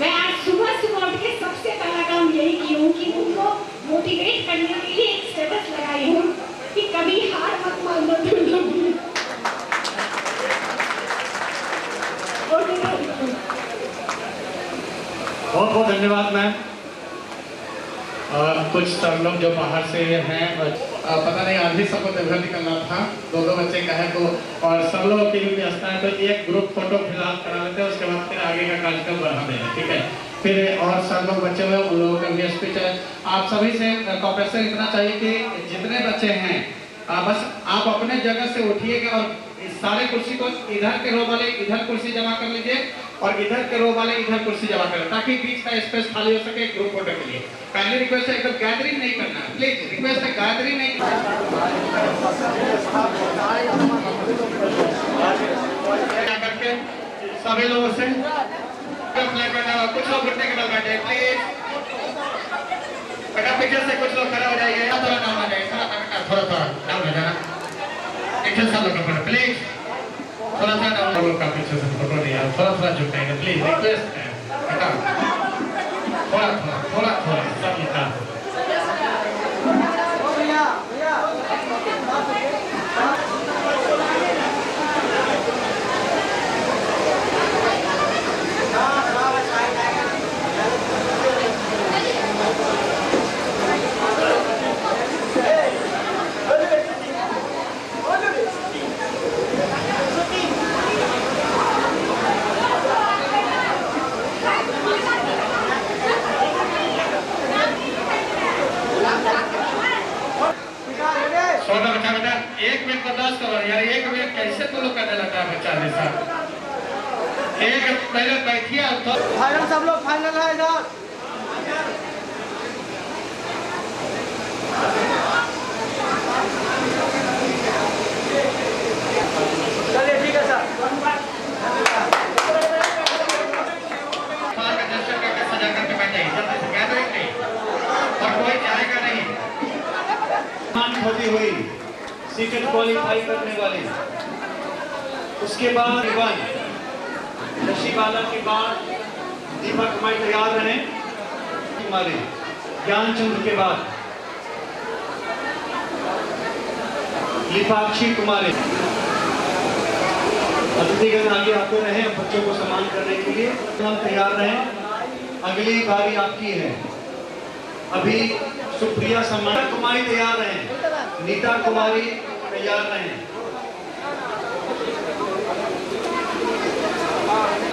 मैं आज सुबह उठ के सबसे पहला काम यही की हूँ कि उनको मोटिवेट करने के लिए एक स्टेटस लगाई हूँ कि कभी हार मत मानना तुम लोग। बहुत बहुत धन्यवाद मैम। कुछ सर लोग जो बाहर से हैं पता नहीं आज ही सबको देवघर निकलना था, दो बच्चे का है तो और सब लोगों की भी व्यवस्था है तो एक ग्रुप फोटो फिलहाल करा लेते हैं उसके बाद फिर आगे का कार्यक्रम बढ़ा देंगे। ठीक है फिर और सब लोग बच्चे हुए उन लोगों का भी स्पीच है। आप सभी से कॉपरेशन इतना चाहिए कि जितने बच्चे हैं बस आप अपने जगह से उठिएगा और सारे कुर्सी को इधर के रो वाले इधर कुर्सी जमा कर लीजिए और इधर के रो वाले इधर कुर्सी जमा करें ताकि बीच का स्पेस खाली हो सके ग्रुप फोटो के लिए। पहले रिक्वेस्ट है एकदम गैदरिंग नहीं करना है प्लीज। रिक्वेस्ट है गैदरिंग नहीं करके सभी लोगों से कुछ लोग घुटने के बल बैठे प्लीज। बेटा पीछे से कुछ लोग खड़े हो जाइए थोड़ा डाउन हो जाइए थोड़ा डाउन हो जाना प्लीज थोड़ा सा डाउन का पीछे से फोटो नहीं है थोड़ा झुकाएंगे प्लीज। रिक्वेस्ट है बेटा थोड़ा सब लिखा बेटा 1 मिनट बर्दाश्त करो यार। 1 मिनट कैसे तो लोग करने लगा है बच्चा जैसा। एक पहले बैठिए तो फाइनल सब लोग फाइनल है इधर। चलिए ठीक है सर। सजा करके बैठ जाइए गैदरिंग नहीं और कोई जाएगा नहीं। होती हुई सीटेड क्वालिफाई करने वाले उसके बाद नशीबाला के बाद दीपक कुमार तैयार रहे हमारे ज्ञानचंद्र के बाद लिपाक्षी कुमारी अतिथिगण आगे आते रहे बच्चों को सम्मान करने के लिए। हम तैयार रहें अगली बारी आपकी है। अभी सुप्रिया सम्मान कुमारी तैयार रहे नीता कुमारी तैयार रहे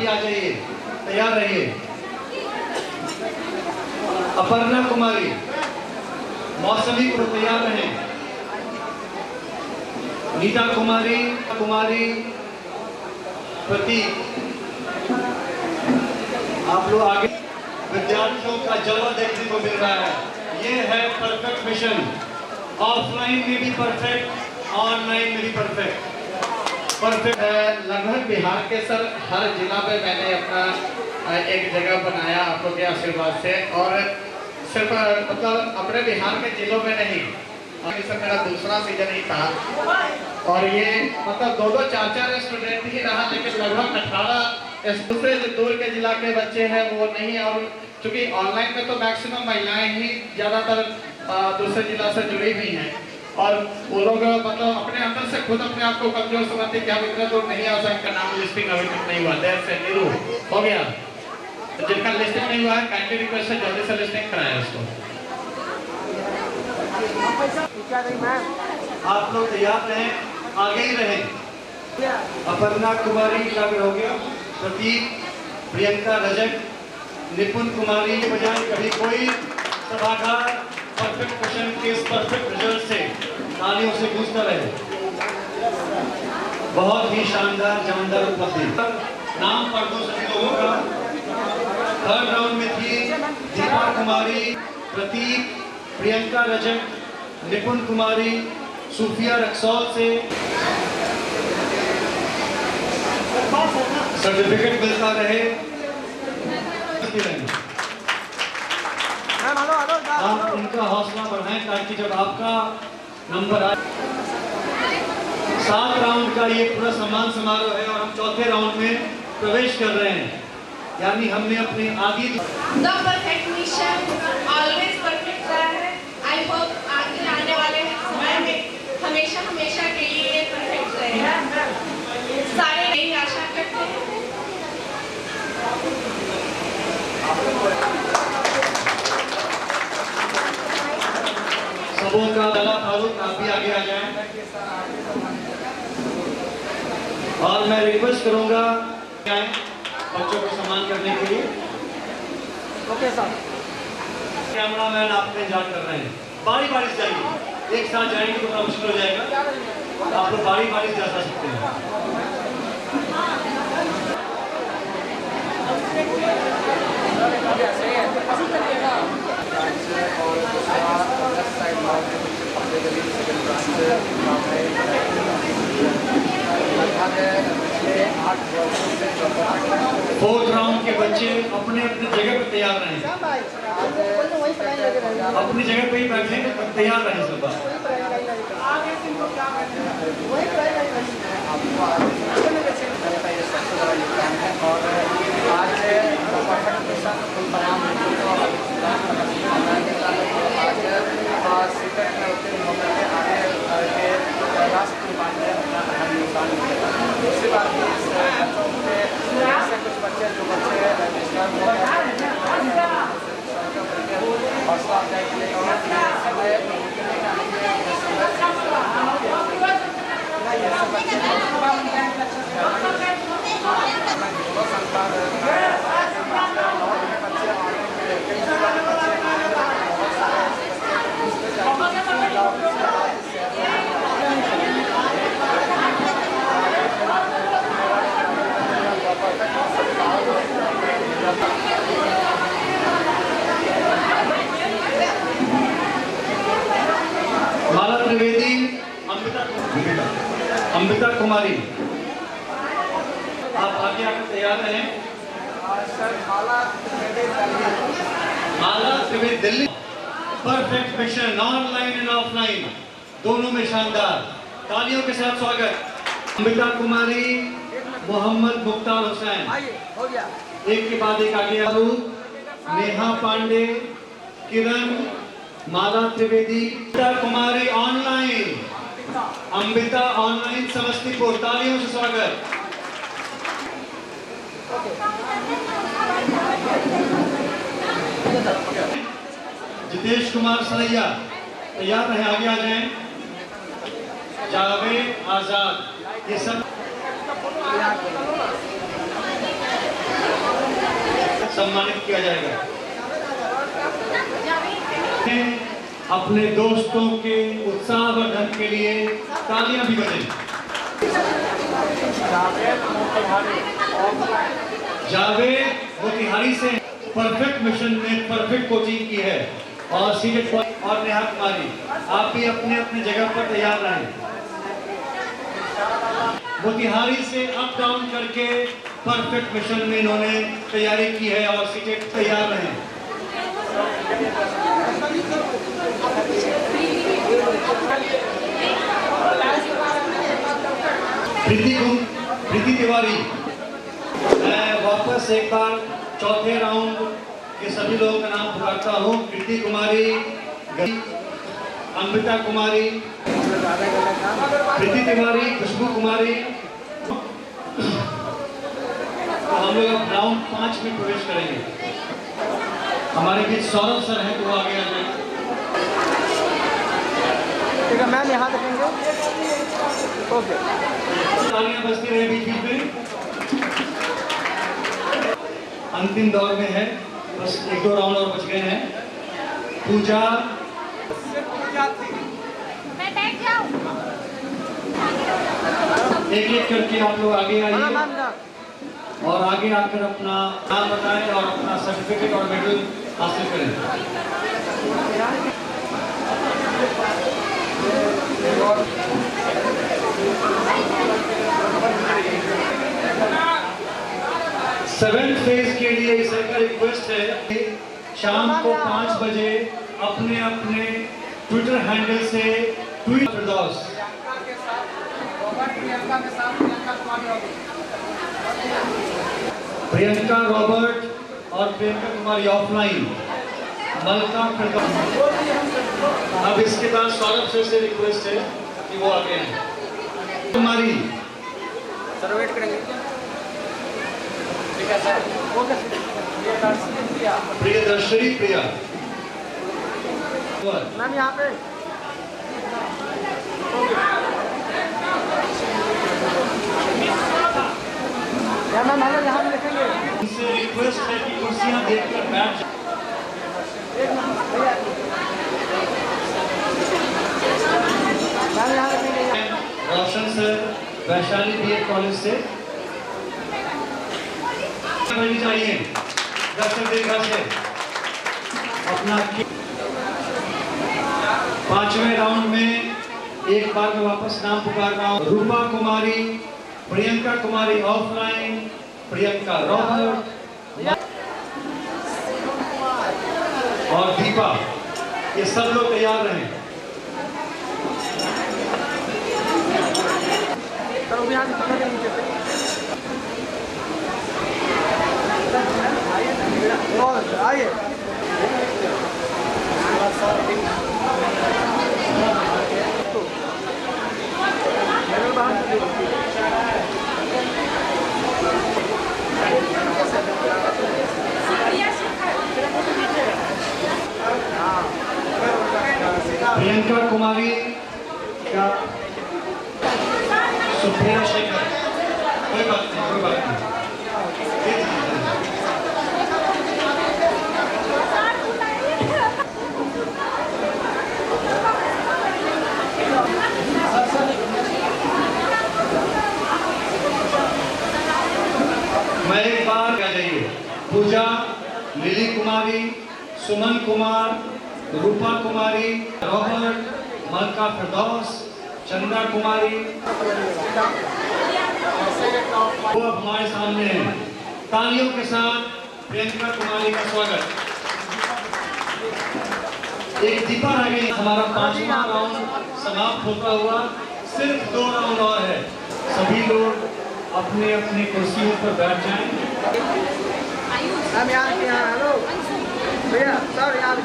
आ जाइए तैयार रहिए। अपर्णा कुमारी मौसमी को तैयार रहे। नीता कुमारी प्रतीक आप लोग आगे विद्यार्थियों का जलवा देखने को मिल रहा है। ये है परफेक्ट मिशन। ऑफलाइन में भी परफेक्ट ऑनलाइन में भी परफेक्ट लगभग बिहार के सर हर जिला में मैंने अपना एक जगह बनाया आप लोग के आशीर्वाद से और सिर्फ मतलब अपने बिहार के जिलों में नहीं सर मेरा दूसरा सीजन ही था और ये मतलब 2-2 4-4 स्टूडेंट ही रहा लेकिन लगभग 18 दूसरे जो दूर के जिला के बच्चे हैं वो नहीं। और चूंकि ऑनलाइन में तो मैक्सिमम महिलाएं ही ज्यादातर दूसरे जिला से जुड़ी हुई हैं और वो लोग मतलब अपने अंदर से खुद अपने आप को कमजोर समझते कि हम इतना दूर नहीं आ सकते। नाम लिस्टिंग अभी तक नहीं हुआ देर से नीरू हो गया तो जिनका लिस्टिंग नहीं हुआ है काइंडली रिक्वेस्ट है जल्दी से लिस्टिंग कराएं उसको। आप लोग तैयार रहें आगे ही रहें। अपर्णा कुमारी का भी हो गया, प्रतीक, प्रियंका रजक, निपुण कुमारी के बजाय कभी कोई सभागार परफेक्ट क्वेश्चन के इस परफेक्ट रिजल्ट से तालियों से गूंजता रहे। बहुत ही शानदार जानदार उपलब्धि। नाम पढ़ दो सभी लोगों का। थर्ड राउंड में थी दीपा कुमारी, प्रतीक, प्रियंका रजक, निपुण कुमारी, सूफिया रक्सौल से सर्टिफिकेट मिलता रहे। आप उनका हौसला बढ़ाएं ताकि जब आपका नंबर आए। 7 राउंड का ये पूरा सम्मान समारोह है और हम चौथे राउंड में प्रवेश कर रहे हैं। यानी हमने अपनी आगे the perfect mission always perfect रहा है। आई होप आगे आने वाले समय में हमेशा हमेशा के लिए ये परफेक्ट रहेगा। सारे यही आशा करते हैं। सबों का दला फारूक, आप भी आगे आ जाएं। और मैं रिक्वेस्ट करूंगा बच्चों को सम्मान करने के लिए। Okay sir. कैमरामैन आपने इंतजार कर रहे हैं। बारी बारी से जाइए, एक साथ जाएंगे तो थोड़ा मुश्किल हो जाएगा। आप लोग बारी बारी से जा सकते हैं। फोर्थ राउंड के बच्चे अपने अपने जगह पर तैयार रहें। अपनी जगह पे ही बैठे, तैयार रहें सब। कुछ बच्चे जो बच्चे हौसला अफजाई के लिए माला त्रिवेदी, अमृता कुमारी, आप आगे आकर तैयार रहें। Mala Trivedi Delhi, perfect mission, online and offline दोनों में शानदार। तालियों के साथ स्वागत। अमृता कुमारी, मोहम्मद मुख्तार हुसैन, एक के बाद एक आगे। नेहा पांडे, किरण, माला त्रिवेदी, अमृता कुमारी ऑनलाइन, अमृता ऑनलाइन समस्तीपुर, तालियों से स्वागत। जितेश कुमार सलैया, तैयार रहे, आगे आ जाएं। जावेद आजाद, ये सब सम्मानित किया जाएगा। अपने दोस्तों के उत्साहवर्धन के लिए तालियां भी बजें। जावेद मोतिहारी से परफेक्ट मिशन में परफेक्ट कोचिंग की है और सीटेट और नेहा कुमारी, आप भी अपने अपने जगह पर तैयार रहें। मोतिहारी से अप डाउन करके परफेक्ट मिशन में इन्होंने तैयारी की है और सीटेट तैयार रहें। प्रीति तिवारी, मैं वापस एक बार चौथे राउंड के सभी लोगों का नाम पुकारता हूँ। प्रीति कुमारी, अमृता कुमारी, प्रीति तिवारी, खुशबू कुमारी। तो हम लोग अब राउंड 5 में प्रवेश करेंगे। हमारे बीच सौरभ सर हैं, तो वो आगे आ जाएंगे। ठीक है मैम, यहाँ देखेंगे। ओके, तालियां बजती रहे बीच बीच में। अंतिम दौर में है, बस 1-2 राउंड और बच गए हैं। पूजा, मैं बैठ जाऊं। एक-एक करके आप लोग आगे आइए और आगे आकर अपना नाम बताएं और अपना सर्टिफिकेट और मेडल हासिल करें। 7th फेज के लिए सर का रिक्वेस्ट है कि शाम को 5 बजे अपने अपने ट्विटर हैंडल से ट्वीट फिरदौस प्रियंका रॉबर्ट और प्रियंका कुमारी ऑफलाइन मलका फिरदौस। अब इसके बाद सौरभ सर से रिक्वेस्ट है कि वो आगे आए। कुमारी सर वेट करेंगे। ठीक है सर, ओके। प्रियदर्शनी प्रिया मैम यहाँ पे मैम हेलो, यहाँ पे लिखेंगे। इनसे रिक्वेस्ट है कि कुर्सियां देखकर बैठ जाएं। मैम यहाँ लिखेंगे। रोशन सर वैशाली बीएड कॉलेज से चाहिए 10 देखा से अपना 5वें राउंड में एक बार में वापस नाम पुकार रहा हूँ। रूपा कुमारी, प्रियंका कुमारी ऑफलाइन, प्रियंका रॉबर्ट और दीपा, ये सब लोग तैयार रहें। आइए प्रियंका कुमारी का सुप्रिया शेखर, कोई बात नहीं, कोई बात नहीं। मैं एक बार क्या जाइए। पूजा, लिली कुमारी, सुमन कुमार, रूपा कुमारी, रॉबर्ट, मलका फिरदौस, चंदा कुमारी, वो अब हमारे सामने हैं। तालियों के साथ प्रियंका कुमारी का स्वागत। एक दीपा रह गई। हमारा 5वां राउंड समाप्त होता हुआ सिर्फ 2 राउंड और है। सभी लोग अपने अपने कुर्सियों पर बैठ जाएं। मैम यहाँ हेलो भैया सर, यहाँ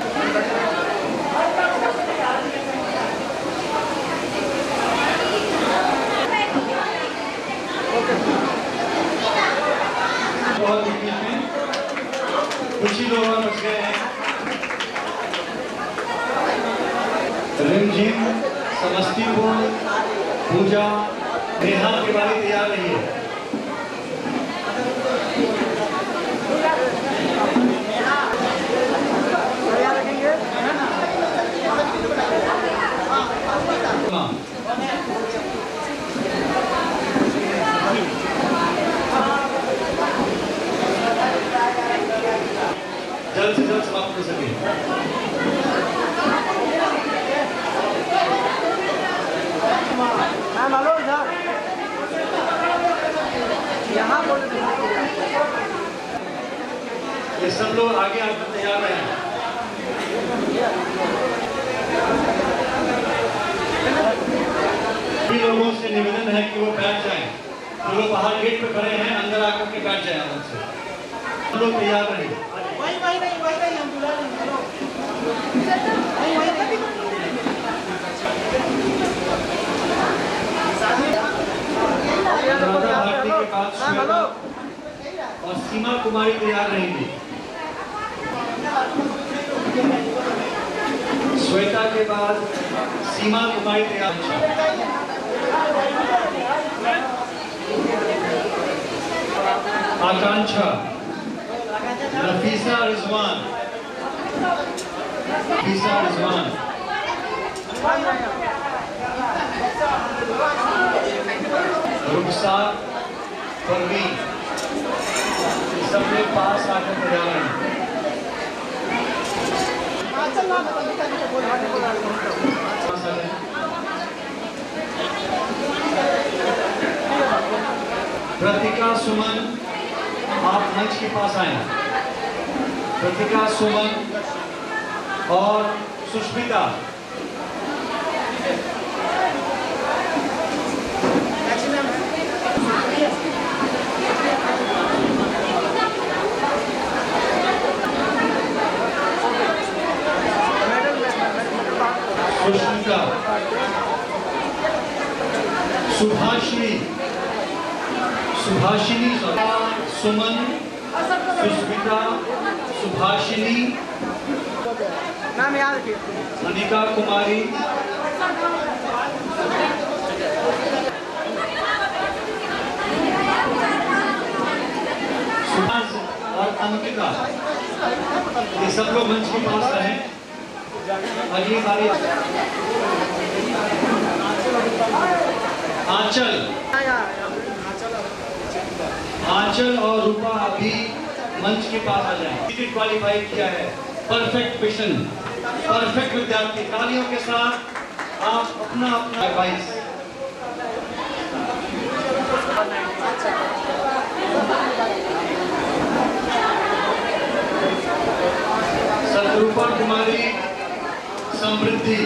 बहुत तकलीफ में कुछ ही लोग और बच गए हैं। रिमझिम, समस्तीपुर, पूजा, नेहा की बारी तैयार रही है। जल्द से जल्द समाप्त हो सके। मैम हेलो, इधर यहाँ बोले। ये सब लोग आगे आकर तैयार रहे हैं। सभी लोगों से निवेदन है कि वो बैठ जाएं। जो लोग बाहर गेट पे खड़े हैं अंदर आकर के बैठ जाएं आराम से। सब लोग तैयार रहें। राधा भारती के पास श्वेता और सीमा कुमारी तैयार रहेंगी। श्वेता के बाद सीमा कुमारी तैयार। आकांक्षा, नफीसा रिजवान, नफीसा रिजवान, रुखसार परवीन, सबने पास आकर तैयार हैं। प्रतिका सुमन, आप मंच के पास आए। प्रतिका सुमन और सुष्मिता। सुष्मिता, सुभाषिनी, सुभाषिनी, सुमन, सुष्मिता, सुभाषिनी, नाम याद रखिए। अनिका कुमारी, सुभाष और अंकिता, ये सब लोग मंच के पास हैं। अगली बारी आंचल, आंचल और रूपा अभी मंच के पास आ जाएं। क्वालिफाई किया है, परफेक्ट मिशन, परफेक्ट विद्यार्थी। तालियों के साथ आप अपना अपना एडवाइस। सतरूपा कुमारी, समृद्धि,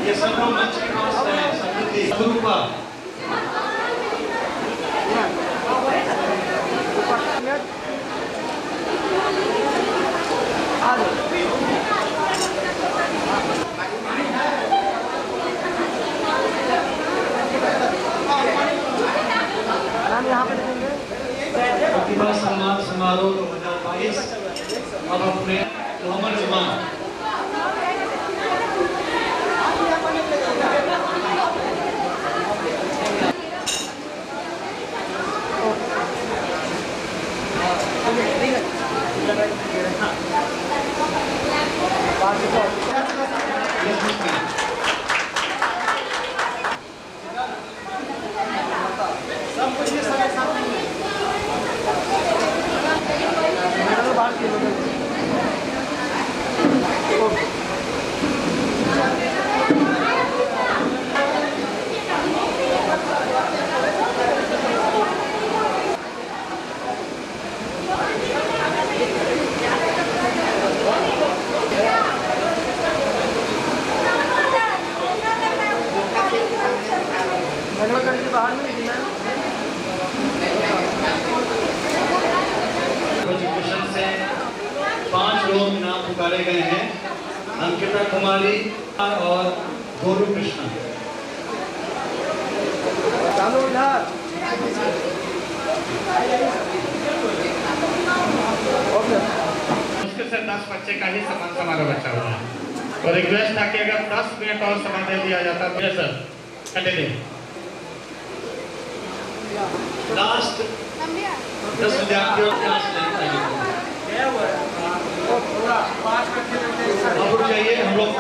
ये सब लोग मंच के पास हैं। समृद्धि, सतरूपा, प्रतिभा सम्मान समारोह 2022 अब अपने मोहम्मद जुमान। एजुकेशन से 5 लोग नाम पुकारे गए हैं। अंकिता कुमारी और गोरू कृष्णा। मुश्किल से 10 बच्चे का ही सम्मान समारोह बचा हुआ है और रिक्वेस्ट था कि अगर 10 मिनट और समय दे दिया जाता तो सर कंटिन्यू। लास्ट 10 विद्यार्थियों के पास अब चाहिए हम लोग।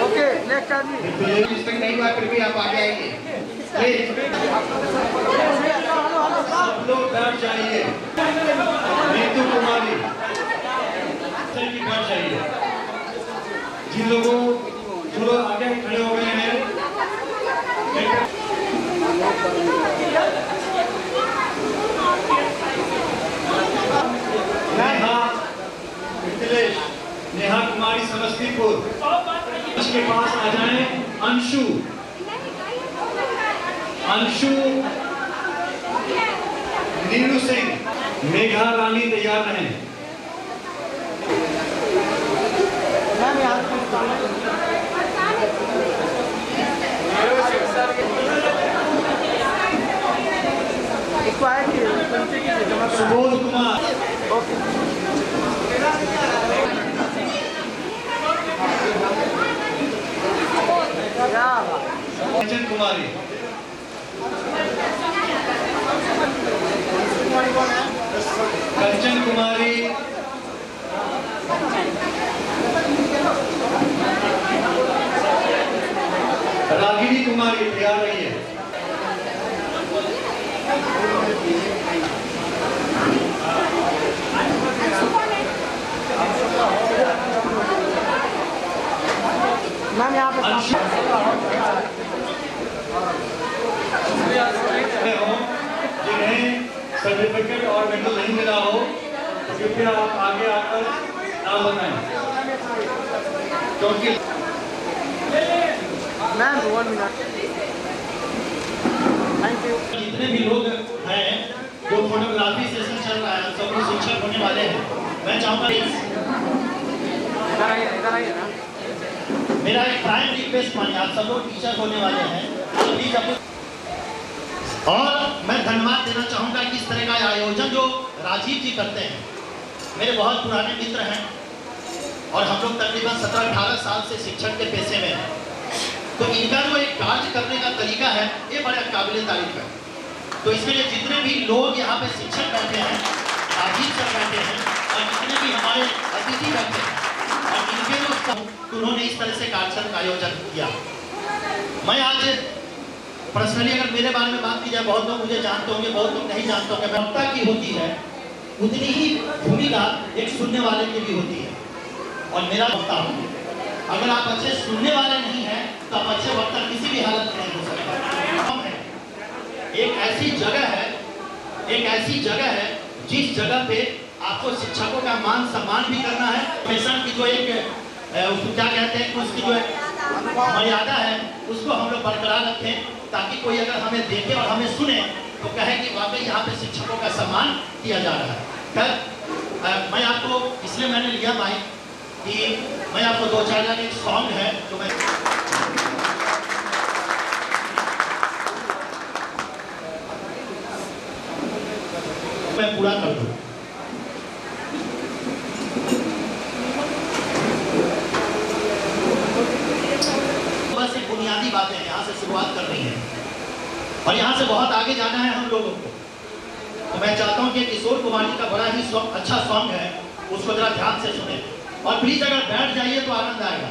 ओके नेक्स्ट आदमी नहीं हुआ फिर भी आप आगे आएंगे। सब लोग बैठ जाइए। नीतू कुमारी बैठ जाइए। जिन लोगों जो लोग आगे खड़े हो गए हैं नेहा मिथिलेश, नेहा कुमारी समस्तीपुर के पास आ जाएं। अंशु, अंशु, नीरू सिंह, मेघा रानी तैयार रहें। मैम सुबोध कुमार, कंचन कुमारी, कंचन कुमारी, रागिनी कुमारी तैयार रही है। मैम यहाँ पे जिन्हें सर्टिफिकेट और मेडल नहीं मिला हो तो कृपया आप आगे आकर नाम बताएं, क्योंकि मैम 1 मिनट। Thank you. जितने भी लोग हैं जो फोटोग्राफी सेशन चल रहा है, सब लोग शिक्षक होने वाले हैं। मैं चाहूँगा इधर आइए ना। मेरा एक प्राइम रिक्वेस्ट मानिए, आप सब लोग टीचर होने वाले हैं, प्लीज अपने। और मैं धन्यवाद देना चाहूँगा कि इस तरह का आयोजन जो राजीव जी करते हैं, मेरे बहुत पुराने मित्र हैं और हम लोग तकरीबन 17-18 साल से शिक्षक के पेशे में हैं। तो इनका जो एक कार्य करने का तरीका है, ये बड़ा काबिल तारीफ है। तो इसके लिए जितने भी लोग यहाँ पे शिक्षक बैठे हैं, राजीव सर बैठे हैं और जितने भी हमारे अतिथि बैठे हैं और इनके जो उन्होंने इस तरह से कार्यक्रम का आयोजन किया। मैं आज पर्सनली अगर मेरे बारे में बात की जाए, बहुत लोग मुझे जानते होंगे, बहुत लोग नहीं जानते होंगे। वक्ता की होती है उतनी ही भूमिका एक सुनने वाले की भी होती है और मेरा वक्ता हूँ। अगर आप अच्छे सुनने वाले नहीं हैं तो आप अच्छे वक्ता किसी भी हालत में नहीं हो सकते। एक ऐसी जगह है जिस जगह पे आपको शिक्षकों का मान सम्मान भी करना है। पेशेंट की जो एक उसको क्या कहते हैं, उसकी जो मर्यादा है उसको हम लोग बरकरार रखें, ताकि कोई अगर हमें देखे और हमें सुने तो कहे कि वाकई यहाँ पे शिक्षकों का सम्मान किया जा रहा है। खैर मैं आपको इसलिए मैंने लिया माइक कि मैं आपको 2-4 लाइन एक सॉन्ग है जो मैं पूरा कर दूं। बस एक बुनियादी बातें हैं, यहाँ से शुरुआत करनी है और यहाँ से बहुत आगे जाना है हम लोगों को। तो मैं चाहता हूँ कि किशोर कुमार जी का बड़ा ही अच्छा सॉन्ग है, उसको जरा ध्यान से सुने और प्लीज अगर बैठ जाइए तो आनंद आएगा।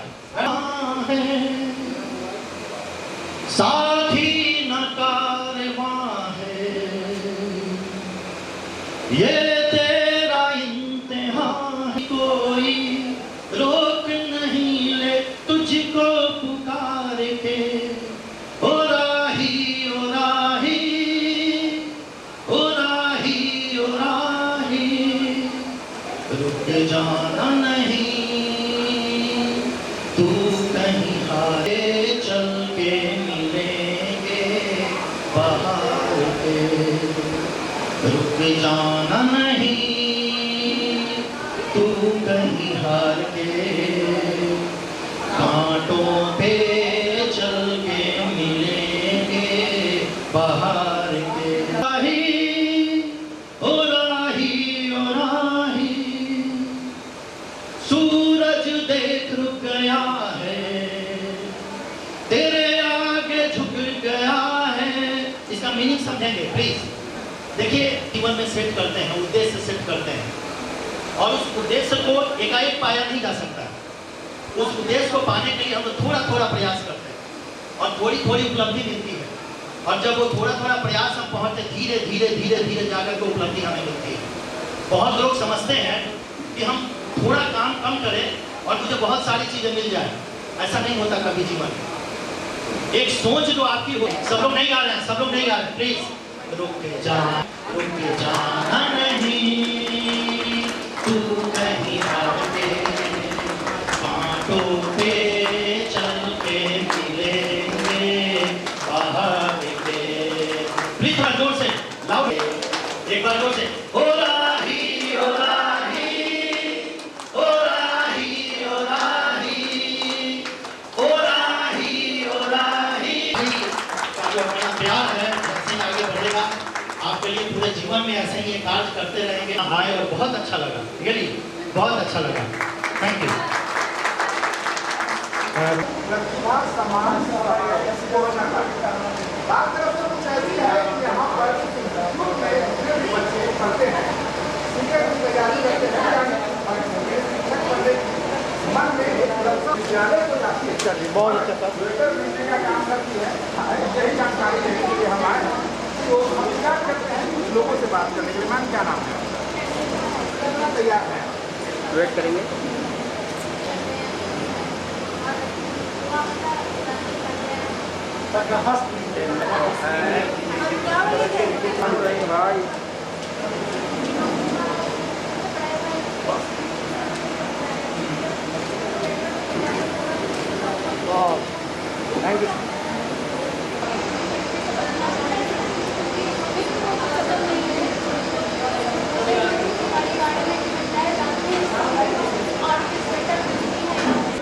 साथी न कारवां है ये तेरा इम्तिहान, कोई रोक नहीं ले तुझको पुकार के। ओ राही ओ राही ओ राही ओ राही, रुक जाना नहीं तू कहीं हारे, चल के मिलेंगे बाहर के। रुक जाना नहीं तू कहीं हार के, कांटों पे चल के मिलेंगे बाहर के। राही ओ राही ओ राही, सूरज देख रुक गया है, तेरे आगे झुक गया है। इसका मीनिंग समझेंगे प्लीज। देखिए जीवन में सेट करते हैं, उद्देश्य सेट करते हैं और उस उद्देश्य को एकाएक पाया नहीं जा सकता। उस उद्देश्य को पाने के लिए हम लोग थोड़ा थोड़ा प्रयास करते हैं और थोड़ी थोड़ी उपलब्धि मिलती है और जब वो थोड़ा थोड़ा प्रयास हम पहुंचते, धीरे धीरे धीरे धीरे जाकर के उपलब्धि हमें मिलती है। बहुत लोग समझते हैं कि हम थोड़ा काम कम करें और मुझे बहुत सारी चीजें मिल जाए, ऐसा नहीं होता कभी जीवन में। एक सोच जो आपकी हो, सब लोग नहीं गा रहे हैं, सब लोग नहीं गा रहे हैं, प्लीज। रुक जाना नहीं तू कहीं हार के, कांटों पे चल के मिलेंगे बाहर के। प्लीज थोड़ा जोर से, लाउड, एक बार जोर से। ओ राही ओ राही ओ राही ओ राही ओ राही ओ राही। जो अपना प्यार है आगे बढ़ेगा, आपके लिए पूरे जीवन में ऐसे ही ये कार्य करते रहेंगे। आए और बहुत अच्छा लगा, रियली बहुत अच्छा लगा। Thank you. प्रतिभा समाज बात तो कुछ ऐसी है कि यहाँ पर बच्चे पढ़ते हैं, तैयारी करते हैं, मन में विद्यालय को जाती है, बहुत अच्छा सर स्वेटर मिलने का काम करती है। यही जानकारी देने के लिए हम आए हैं। तो हम क्या करते हैं कुछ लोगों से बात करने के लिए। मैम क्या नाम है? तैयार है, वेट करेंगे। भाई थैंक यू।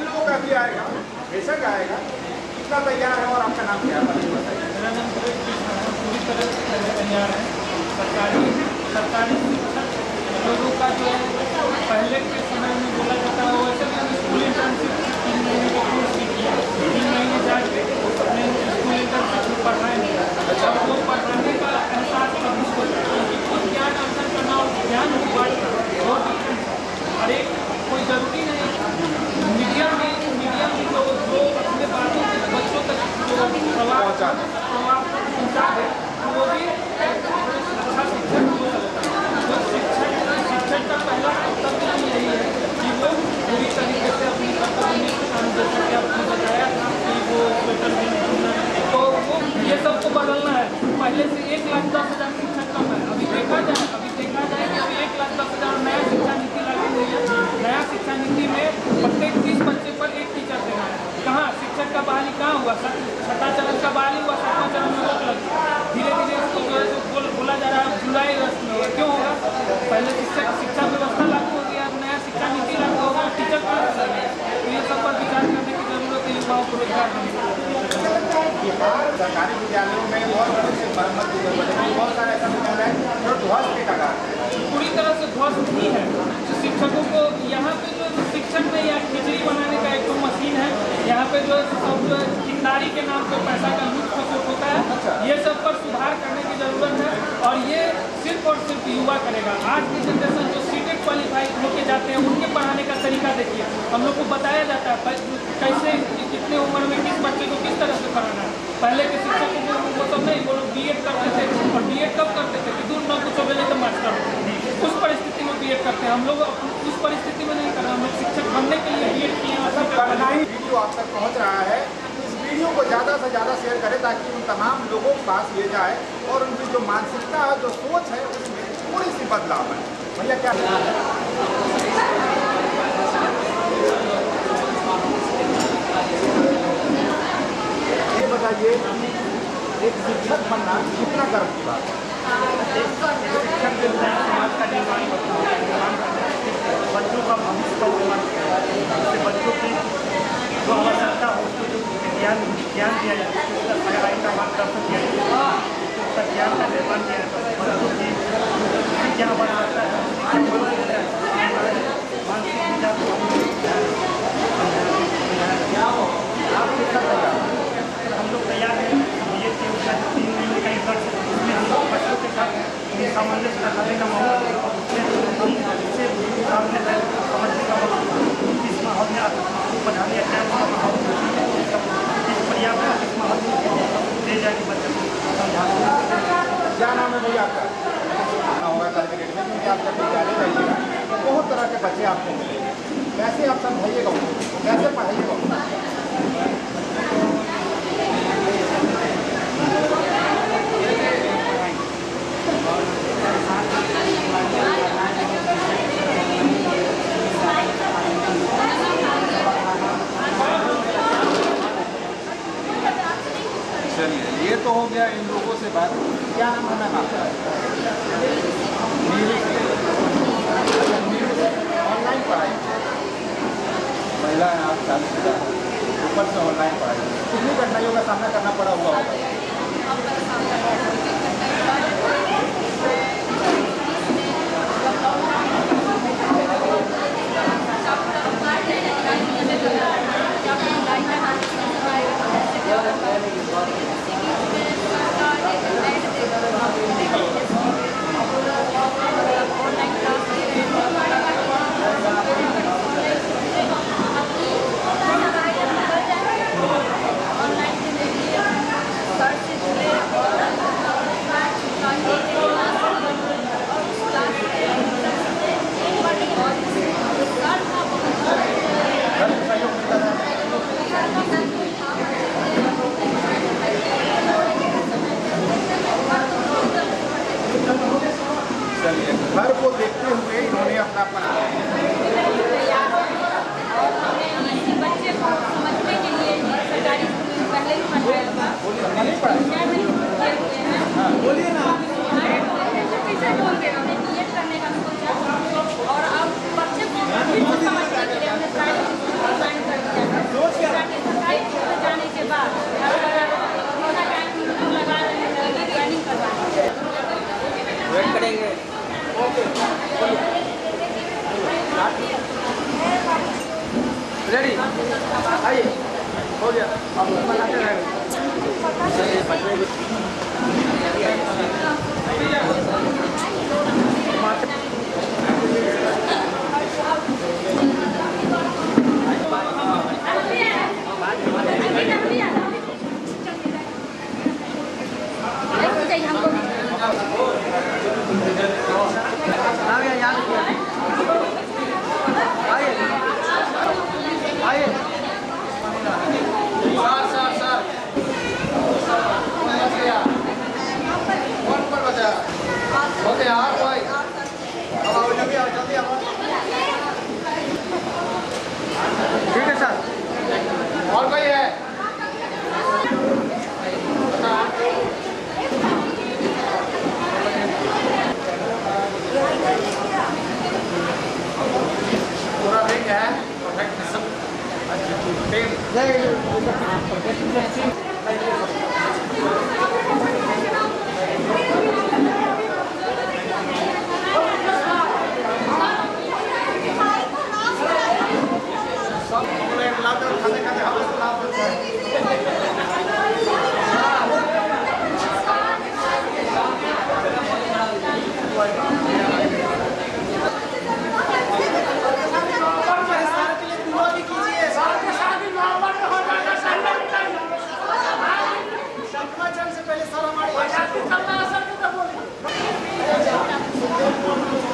लोगों का भी आएगा, बेशक आएगा। कितना तैयार है और आपका नाम क्या है बताइए? मेरा नाम पूरी तरह से तैयार है। सरकारी शिक्षक लोगों का जो पहले के समय में बोला जाता है वैसे भी स्कूल इंटर्नशिप 3 महीने का कोर्स किया, 3 महीने जाके अपने स्कूल इंटर्नशिप में पढ़ाएंगे। जब वो पढ़ाने का एहसास कभी हो कुछ ज्ञान अर्जन करना और ज्ञान बांटना बहुत डिफरेंट है। और एक कोई ज़रूरी नहीं मीडियम भी जो अपने बातों के बच्चों तक जो प्रभाव पहुँचा है वो भी अच्छा शिक्षक हो सकता है। तो शिक्षक का पहला कर्तव्य यही है कि वो पूरी तरीके से अपनी कर्तव्य जैसा कि आपने बताया था कि वो स्वेटर बुनना, तो वो ये सबको बदलना है। पहले से 1,10,000 शिक्षक कम है। अभी देखा जाए कि अभी 1,10,000 नया शिक्षा नीति लागू हुई है। नया शिक्षा नीति में प्रत्येक 30 बच्चे पर एक टीचर देना है। कहाँ शिक्षक का बहाली कहाँ हुआ? छठा चरण का बहाली हुआ, 7वां चरण में रोक लगी। धीरे धीरे इसको जो है तो बोला जा रहा है जुलाई अगस्त में होगा। क्यों होगा? पहले शिक्षा व्यवस्था लागू हो गया, नया शिक्षा नीति लागू होगा, टीचर कहाँ से लगे? तो ये सब पर विचार करने की जरूरत है। युवाओं को रोजगार सरकारी विद्यालयों में बहुत सारे ऐसा विद्यालय जो ध्वस्त के कगार पूरी तरह से ध्वस्त नहीं है। जो शिक्षकों को यहाँ पे जो शिक्षक में या खिचड़ी बनाने का एक तो मशीन है, यहाँ पे जो सब ठेकेदारी के नाम पे पैसा का लूट खसोट होता है। ये सब पर सुधार करने की जरूरत है और ये सिर्फ और सिर्फ युवा करेगा। आज की जनरेशन जो सीटेट क्वालिफाई होके जाते हैं उनके पढ़ाने का तरीका देखिए। हम लोग को बताया जाता है कैसे कितने उम्र में किस बच्चे को किस तरह से पढ़ाना है। पहले के शिक्षकों को वो सब नहीं, वो लोग BEd करते थे और BEd कब करते थे कि दूर न कुछ मिले तो मास्टर उस परिस्थिति में BEd करते हैं। हम लोग उस परिस्थिति में नहीं कर रहे। हम लोग शिक्षक बनने के लिए BEd किए हैं। वीडियो आप तक पहुँच रहा है, इस वीडियो को ज़्यादा से ज़्यादा शेयर करें ताकि उन तमाम लोगों के पास ये जाए और उनकी जो मानसिकता है, जो सोच है, उसमें थोड़ी सी बदलाव है। भैया क्या ये बताइए, एक शिक्षक बनना कितना गर्व की बात है? शिक्षक जो है समाज का निर्माण करता है, बच्चों का भविष्य का निर्माण करता है। बच्चों की जो आवश्यकता हो उसको ज्ञान दिया जाए, उसका पढ़ाई का मार्गदर्शन किया जाए, उसका ज्ञान का निर्माण किया जाए। बच्चों की क्या बनाता है मानसिक विचार हम लोग तैयार हैं। ये 3 महीने का रिसर्च बच्चों के साथ सामंजस्य रखने का मौका इससे सामने समझने का इस माहौल में पढ़ाने का माहौल इस पर्याप्त इस माहौल दे जाएगी बच्चों को समझा। क्या नाम है भैया आपका? होगा सर्टिफिकेट में, क्योंकि आपका विद्यालय जाइएगा बहुत तरह के बच्चे आपको मिलेंगे। कैसे आप समझाइएगा उनको, कैसे पढ़ाइएगा उनको? चलिए, ये तो हो गया इन लोगों से बात। क्या नाम है मैम आपका? ऑनलाइन पढ़ाई महिला है आप, शादीशुदा है, ऊपर से ऑनलाइन पढ़ाई, कितनी कठिनाइयों का सामना करना पड़ा हुआ होगा? रेडी आइए हो गया अब बनाते रहेंगे ओके यार भाई अब आओ जल्दी आओ ठीक है सर और कोई है पूरा रिंग है परफेक्ट सब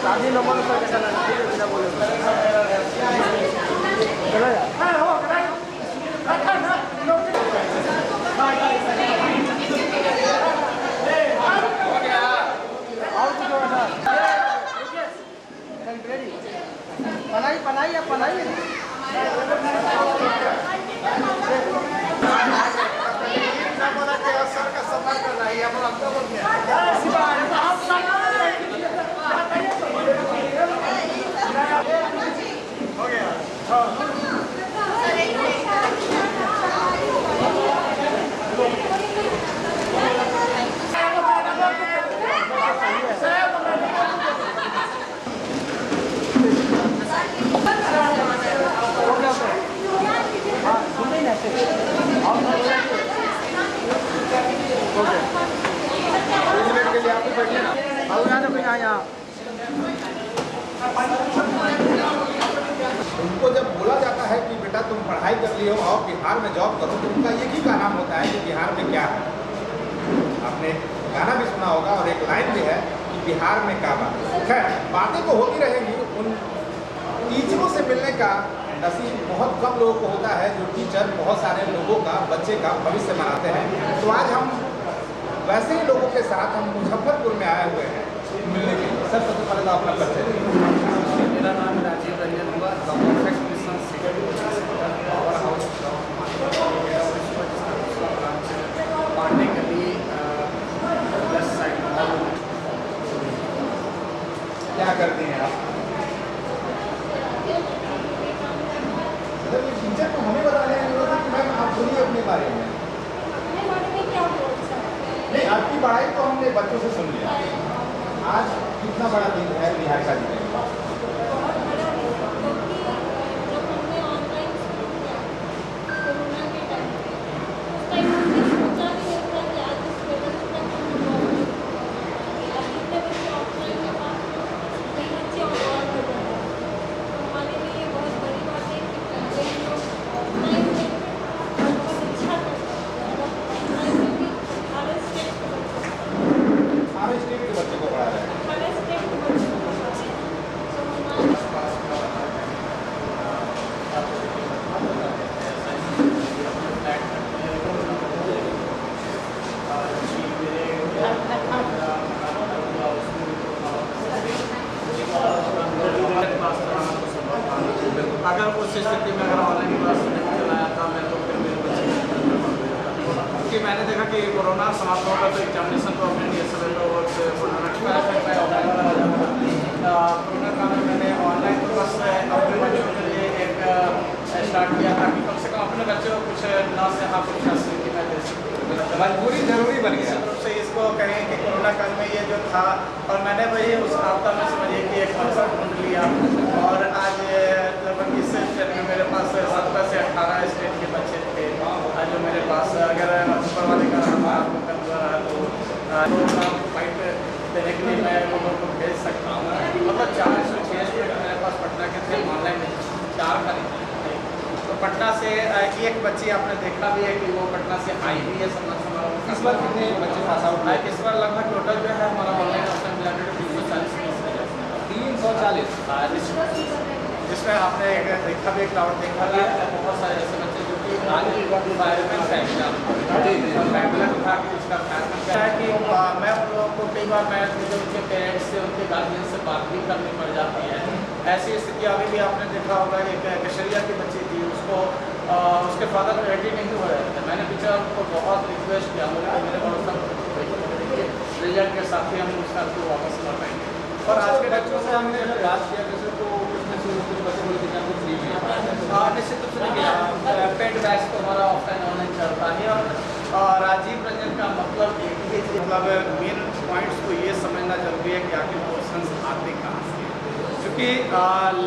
शादी नंबर पर कैसा लगा बोले चलो यार हो गया और कुछ होगा रेडी पनाई या पनाई सर का सम्मान करना है अब आपका बोल हो गया के लिए आप बैठिए ना और यहाँ कोई यहाँ उनको जब बोला जाता है कि बेटा तुम पढ़ाई कर लिए हो और बिहार में जॉब करो तो उनका एक ही का नाम होता है कि बिहार में क्या है। आपने गाना भी सुना होगा और एक लाइन भी है कि बिहार में क्या बात। खैर बातें तो होती रहेंगी। उन टीचरों से मिलने का नसीब बहुत कम लोगों को होता है जो टीचर बहुत सारे लोगों का बच्चे का भविष्य बनाते हैं। तो आज हम वैसे ही लोगों के साथ हम मुजफ्फरपुर में आए हुए हैं मिलने के लिए। सबसे पहले तो अपना परिचय। मेरा नाम राजीव रंजन हुआ, पांडे गली वेस्ट साइड। क्या करते हैं आप? टीचर को हमें बताने की जरूरत है कि मैम आप बोलिए अपने बारे में। नहीं, आपकी पढ़ाई तो हमने बच्चों से सुन लिया। आज कितना बड़ा दिन है बिहार का दिन? अगर उस स्थिति में अगर ऑनलाइन क्लास नहीं चलाया था मैं तो फिर मेरे बच्चे क्योंकि मैंने देखा कि कोरोना समाप्त होगा तो एग्जामिनेशन तो अपने DSL कोरोना काल में मैंने ऑनलाइन क्लास अपने बच्चों के लिए एक स्टार्ट किया ताकि कम से कम अपने बच्चों को कुछ ना से हाँ कुछ फैसिलिटी मैं दे सकूँ। मजबूरी जरूरी बन गया। रूप से इसको कहें कि कोरोना काल में ये जो था, और मैंने वही उस आपका में समझिए कि एक मकसद ढूंढ लिया। और आज लगभग इस स्टेट में मेरे पास 17 से 18 स्टेट के बच्चे थे जो मेरे पास, अगर ऊपर वाले का रहा आपको कर रहा तो फाइट देने के लिए मैं लोगों को भेज सकता हूँ। मतलब 406 स्टूडेंट मेरे पास पटना के थे, ऑनलाइन 4 का नहीं। तो पटना से एक बच्ची आपने देखा भी है कि वो पटना से आई भी है समाज समारोह। इस बार कितने बच्चे पास आउट है? इस बार लगभग टोटल जो है हमारा ऑनलाइन ऑप्शन मिला 340, जिसमें आपने एक देखा भी, क्राउड देखा भी है। बहुत सारे ऐसे बच्चे जो कि आज फायरमैन का एग्जाम था कि उसका फायरमैन क्या है कि मैं उन लोगों को कई बार मैं जो उनके पेरेंट्स से, उनके गार्जियन से बात भी करनी पड़ जाती है। ऐसी स्थिति अभी भी आपने देखा होगा, एक कशरिया की बच्ची थी, उसको उसके फादर रेडी नहीं हो रहे थे। मैंने पीछे उनको बहुत रिक्वेस्ट किया, मेरे पड़ोस रिजल्ट के साथ ही हम उसका को वापस कर पाएंगे। और आज के बच्चों से हमने बात किया जैसे तो उसमें से कुछ बच्चे बोले कि हमको फ्री में निश्चित रूप से किया। पेड बैच तो हमारा ऑफलाइन ऑनलाइन चलता है। और राजीव रंजन का मतलब एक ही मतलब मेन पॉइंट्स को ये समझना जरूरी है कि आखिर क्वेश्चन आते कहाँ से, क्योंकि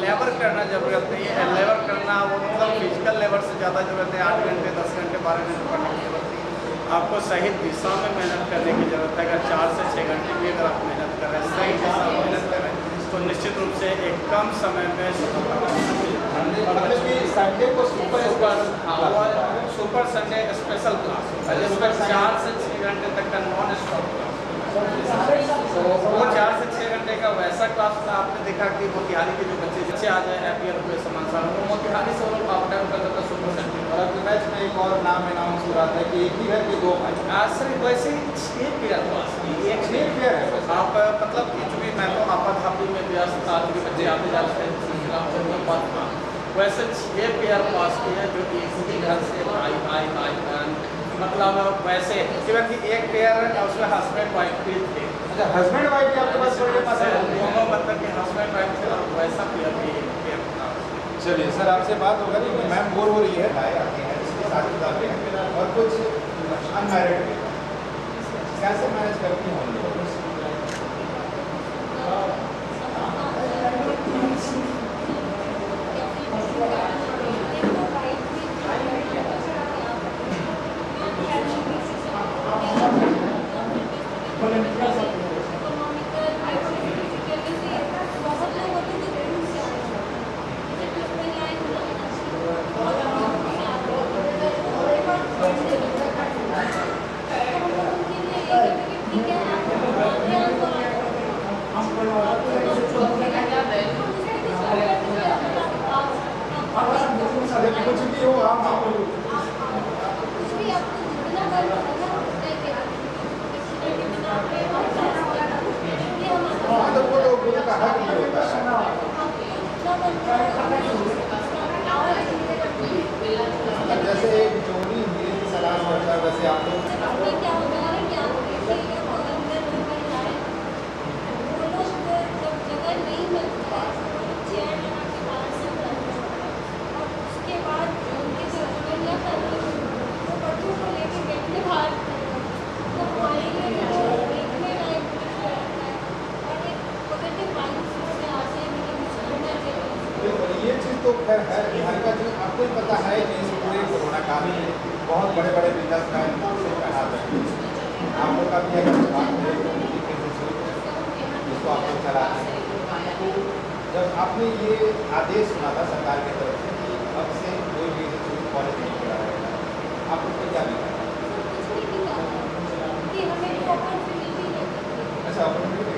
लेबर करना ज़रूरत नहीं है। लेबर करना वो मतलब फिजिकल लेबर से ज़्यादा ज़रूरत है। 8 घंटे 10 घंटे 12 घंटे पढ़ने की जरूरत नहीं है। आपको सही दिशा में मेहनत करने की ज़रूरत है। अगर 4 से 6 घंटे भी अगर आप मेहनत कर रहे हैं, सही दिशा में मेहनत कर रहे हैं, तो निश्चित रूप से एक कम समय में मतलब कि संडे को सुपर संडे स्पेशल क्लास होता है, जिसमें 4 से 6 घंटे तक का नॉन स्टॉप क्लास। तो वो 4 से 6 घंटे का वैसा क्लास था। आपने देखा कि मोतिहारी के जो बच्चे आ जाए एपीएल हुए समान साल, वो मोतिहारी से वो लोग अप डाउन करता था सुपर संडे। और अब मैच में एक और नाम अनाउंस हो रहा था कि एक ही घर के 2 मैच। सर वैसे ही 6 पेयर क्लास की, एक 6 पेयर है आप मतलब कि चूँकि मैं तो आपाधापी में व्यस्त था, क्योंकि बच्चे आते जाते हैं सिलसिला बात था। वैसे 6 पेयर पास किए हैं जो एक ही घर से आई मतलब वैसे केवल कि एक पेयर उसमें हस्बैंड वाइफ भी थे। अच्छा, हस्बैंड वाइफ भी आपके पास दोनों मतलब कि हस्बैंड वाइफ थे और वैसा पेयर भी एक पेयर था। चलिए सर, आपसे बात होगा कि मैम बोर हो रही है, आते हैं इसके साथ और कुछ अनमैरिड कैसे मैनेज करती हैं हम लोग? जैसे एक जोड़ी हीरे की सलाह होता है, वैसे आप लोग ये चीज़ तो खैर है बिहार का जो आपको ही पता है कि इस पूरे कोरोना काल में बहुत बड़े बड़े बिजनेसमैन से पहना रहे हैं। आप लोग का भी अगर जिसको आप लोग चलाते हैं, तो जब आपने ये आदेश सुना था सरकार की तरफ से कि अब से कोई भी कॉलेज नहीं खुला रहेगा, आप लोग को क्या मिला? अच्छा, अपॉर्चुनिटी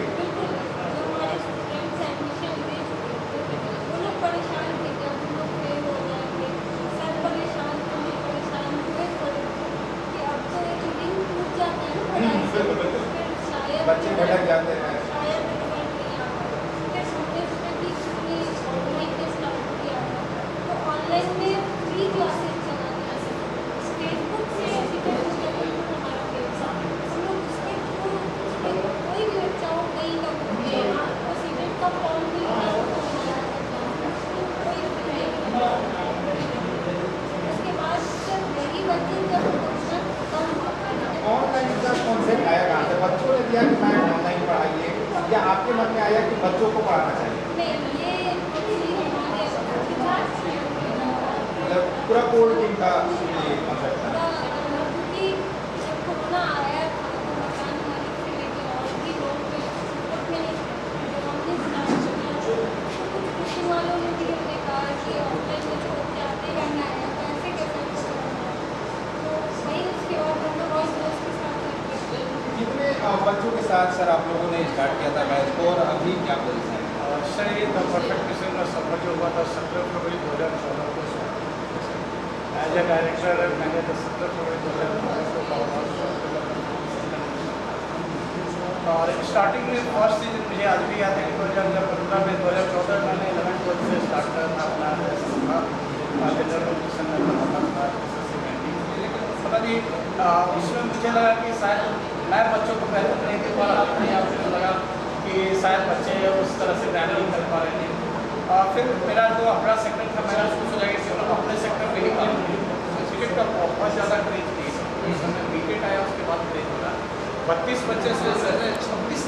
बच्चे भटक जाते हैं। तो ऑनलाइन में फ्री क्लासेस चलाते हैं, फेसबुक से हमारा पेज हम लोग उसके थ्रू कोई भी बच्चा हो कहीं का उस इवेंट का फॉर्म भी उसके बाद जब वही बच्चे जब कम ऑनलाइन का कॉन्सेप्ट आया कहाँ से? बच्चों ने दिया मैम ऑनलाइन पढ़ाइए, या आपके मन में आया कि बच्चों को पढ़ाना चाहिए? मतलब पूरा कोर टीम का ये कॉन्सेप्ट था। कितने बच्चों के साथ सर आप लोगों ने स्टार्ट किया था मैच को, और अभी क्या पोजीशन है? सर ये द परफेक्ट किस्म का सफर जो हुआ था 17 फरवरी 2014 को एज ए डायरेक्टर मैंने 17 फरवरी 2014 को और स्टार्टिंग में फर्स्ट सीजन मुझे आज भी याद है कि 2015 में 2014 मैंने 11 कोच से स्टार्ट करना अपना जनरल कॉम्पिटिशन में पता नहीं उसमें मुझे लगा कि शायद मैं बच्चों को बेहतर नहीं दे पा रहा, अपने आप को लगा कि शायद बच्चे उस तरह से ग्रैंड नहीं कर पा रहे थे। फिर मेरा जो अपना सेक्टर था मैंने उसको सोचा कि क्यों ना अपने सेक्टर में ही काम करूँ। क्रिकेट का बहुत ज़्यादा क्रेज थी, उस समय विकेट आया उसके बाद क्रेज होगा 32 बच्चे से 26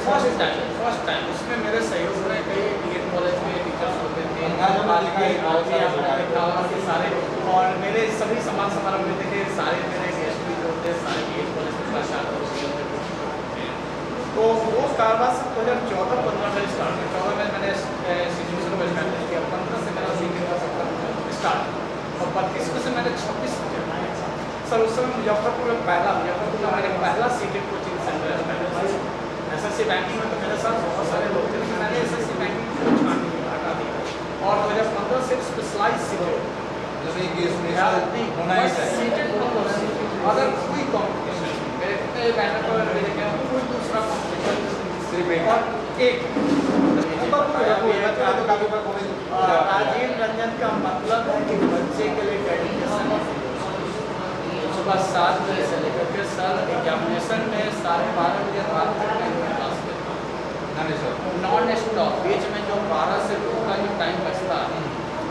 फर्स्ट टाइम उसमें मेरे सहयोग में कई बीएड कॉलेज में टीचर्स होते थे, सारे और मेरे सभी समाज समारोह में देखे सारे मेरे गेस्ट भी होते सारे बीएड कॉलेज में प्रशासन होते। तो वो कारोबार से 2014-15 में स्टार्ट किया। 14 में मैंने सिचुएशन को स्टैब्लिश किया, 15 से मेरा सीखने का सफर स्टार्ट और 32 में से मैंने 26 सर उस समय मुजफ्फरपुर में मैंने पहला seated coaching centre establish. SSC banking में तो मेरे साथ बहुत सारे लोग थे, मैंने एसएससी बैंकिंग को छानने की हटा दिया और 2015 से स्पेशलाइज सीटेड अगर कोई कॉम्पिटिशन मेरे बैनर पर मेरे क्या कोई दूसरा कॉम्पिटिशन सिर्फ और एक राजीव रंजन का मतलब है कि बच्चे के लिए डेडिकेशन सुबह 7 बजे से लेकर के सर एग्जामिनेशन में 12:30 बजे रात तक क्लास में नॉन स्टॉप। बीच में जो 12 से 2 का जो टाइम बचता है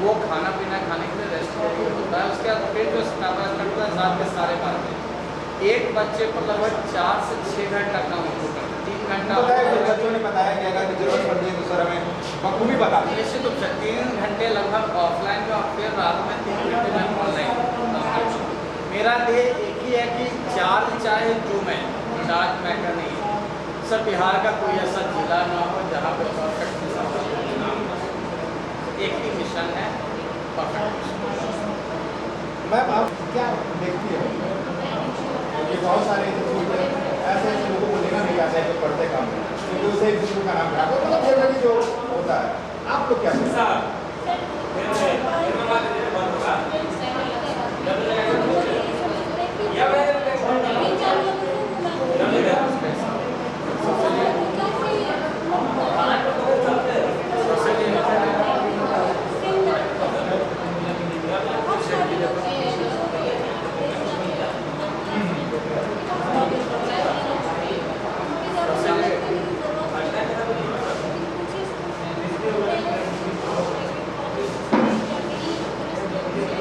वो खाना पीना खाने के लिए रेस्ट के लिए होता है। उसके बाद फिर जो स्टार्ट करता है रात के 12:30 बजे। एक बच्चे को लगभग 4 से 6 घंटा काम होता है, 3 घंटा बच्चों ने बताया कि अगर जरूरत पड़ती है तो सर हमें बखूबी बता निश्चित रूप से 3 घंटे लगभग ऑफलाइन में और फिर रात में 3 घंटे में ऑनलाइन। मेरा ध्येय एक ही है कि 4 चाहे जो मैं चार्ज मैटर नहीं है सर, बिहार का कोई ऐसा जिला ना हो जहाँ पर परफेक्ट एक ही मिशन है परफेक्ट। मैम आप क्या देखती है कि बहुत सारे ऐसे लोगों को लेना नहीं आता है जो पढ़ते काम क्योंकि उसे दूसरों का नाम खराब मतलब जनरली जो होता है, आप लोग क्या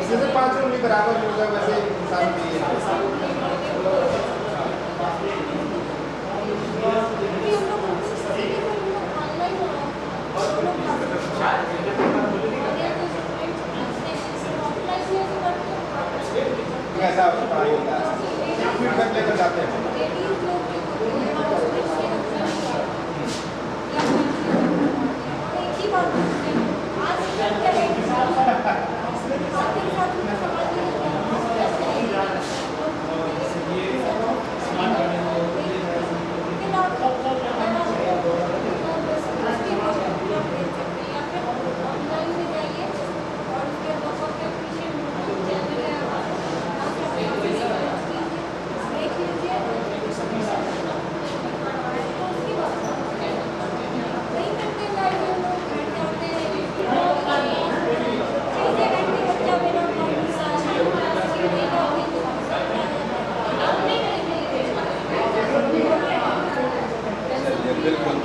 जैसे 5 उंगली बराबर होगा वैसे इंसान भी कैसा पढ़ाई होता है, फीडबैक लेकर जाते हैं।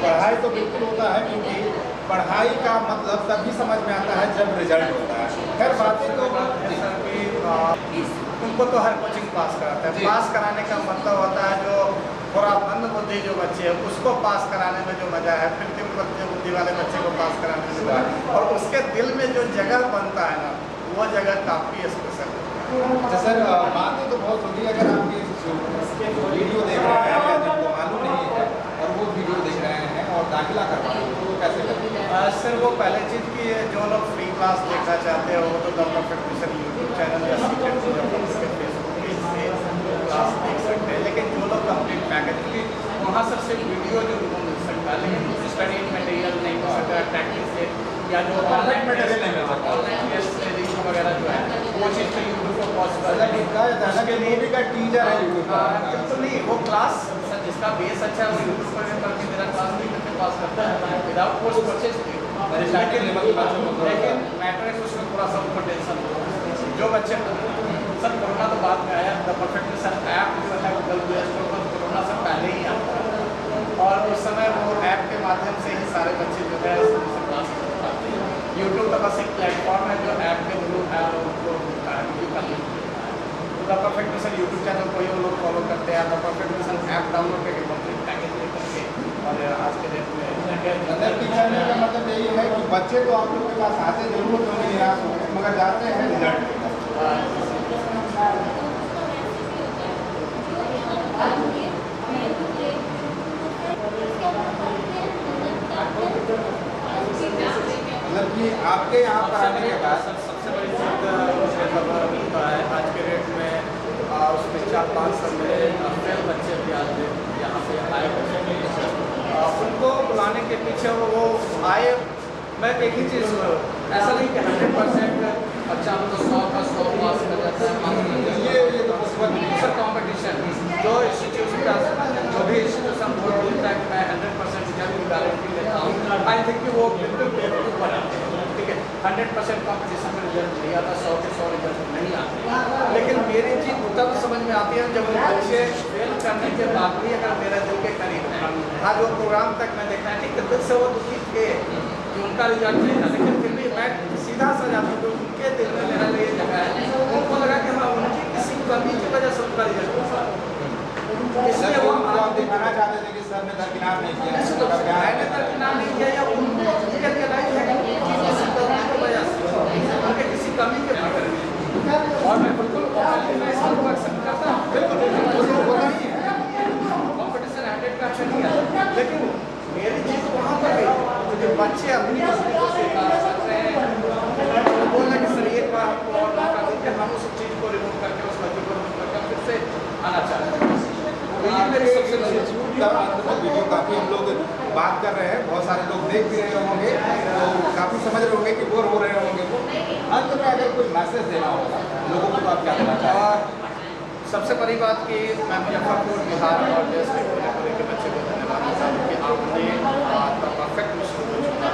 पढ़ाई तो बिल्कुल होता है क्योंकि पढ़ाई का मतलब तभी समझ में आता है जब रिजल्ट होता है। खैर बात तो उनको तो हर कोचिंग पास कराता है, पास कराने का मतलब होता है जो थोड़ा मंदबुद्धि जो बच्चे हैं उसको पास कराने में जो मज़ा है, कृत्रिम बुद्धि वाले बच्चे को पास कराने में मज़ा है, और उसके दिल में जो जगह बनता है ना, वो जगह काफ़ी स्पेशल है। अच्छा सर, बातें तो बहुत होगी, अगर आपके वीडियो देख रहे हैं या जिनको मालूम नहीं है और वो वीडियो देख रहे हैं और दाखिला करवा रहे हैं तो वो कैसे करेंगे? सर वो पहले चीज़ की है, जो लोग फ्री क्लास देखना चाहते हो तो the perfect mission YouTube channel या सीक्रेट फेसबुक पेज से क्लास देख सकते हैं। लेकिन जो लोग कंप्लीट पैकेज, क्योंकि वहाँ सर सिर्फ वीडियो जो उनको मिल सकता है, लेकिन स्टडी मटेरियल नहीं मिल सकता, प्रैक्टिस से या जो ऑनलाइन मटेरियल नहीं मिल सकता, ऑनलाइन टेस्ट रीडिंग वगैरह जो है वो चीज़ तो यूट्यूब को पॉसिबल है। उसके लिए भी का टीचर है यूट्यूब पर, तो नहीं वो क्लास सर जिसका बेस अच्छा है वो यूट्यूब पर करके मेरा क्लास नहीं करके पास करता है विदाउट कोर्स परचेज। लेकिन मैटर है उसमें थोड़ा सा ऊपर टेंशन जो बच्चे सर कोरोना तो बाद में आया, द परफेक्ट मिशन ऐप जो है गूगल प्ले स्टोर पर कोरोना से पहले ही आता है और उस समय वो ऐप के माध्यम से ही सारे बच्चे जो है क्लास करते हैं। यूट्यूब का बस एक प्लेटफॉर्म है जो ऐप के थ्रू उनको the perfect mission YouTube channel को ही वो लोग फॉलो करते हैं, the perfect mission app download करके कंप्लीट पैकेज लेकर के और आज के डेट में मतलब टीचर का मतलब यही है कि बच्चे तो आप लोग के पास आते जरूर होंगे, निराश होंगे, मगर जाते हैं रिजल्ट। मतलब कि आपके यहाँ पर आने के बाद सबसे बड़ी चीज़ होता है आज के डेट में, उसमें 4-5 साल मेरे फेल बच्चे भी आज यहाँ पे आए हुए उनको बुलाने के पीछे वो आए। मैं एक ही चीज़, ऐसा नहीं कि 100% बच्चा हमको 100 का 100 पास कर जाता है, ये तो सर कॉम्पिटिशन जो इंस्टीट्यूशन का जो भी इंस्टीट्यूशन बोर्ड बोलता है कि मैं 100% रिजल्ट की गारंटी लेता हूँ, आई थिंक कि वो बिल्कुल बेवकूफ़ बनाते हैं। ठीक है, 100% कॉम्पिटिशन में रिजल्ट नहीं आता, 100 के 100 रिजल्ट नहीं आते, लेकिन मेरी चीज़ तब समझ में आती है जब बच्चे फेल करने के बाद भी अगर मेरे दिल के करीब है। आज वो प्रोग्राम तक मैं देखा है, ठीक है, दिल से वो दुखी थे कि उनका रिजल्ट नहीं था, लेकिन फिर भी मैं सीधा सा जाता हूँ तो उनके दिल में मेरा लिए जगह है, उनको लगा कि हाँ उनकी किसी कमी की वजह से उनका रिजल्ट नहीं, इसलिए वो आप दिखाना चाहते थे कि सर ने दरकिनार नहीं किया, मैंने दरकिनार नहीं किया या उनको ये रियलाइज है कि किसी कमी की वजह से उनके किसी कमी के वजह से, और मैं बिल्कुल एक्सेप्ट करता हूँ, बिल्कुल कॉम्पिटिशन 100 का अच्छा नहीं है, लेकिन मेरी चीज़ वहाँ पर गई जो बच्चे अपनी तस्वीरों से कर रहे हैं, वो बोल रहे कि सर एक बार हमको और ना कर दीजिए, हम उस चीज़ को रिमूव करके उस बच्चे को रिमूव करके फिर से आना चाहते हैं। ये मेरी सबसे वीडियो काफ़ी हम लोग बात कर रहे हैं, बहुत सारे लोग देख भी रहे होंगे तो काफ़ी समझ रहे होंगे कि बोर हो रहे होंगे। अंत में अगर कोई मैसेज देना होगा लोगों को तो आप क्या देना चाहेंगे? सबसे बड़ी बात कि मैं मुजफ्फरपुर बिहार और देश के पूरे के बच्चे को धन्यवाद देता हूँ कि आपने परफेक्ट मिशन को चुना,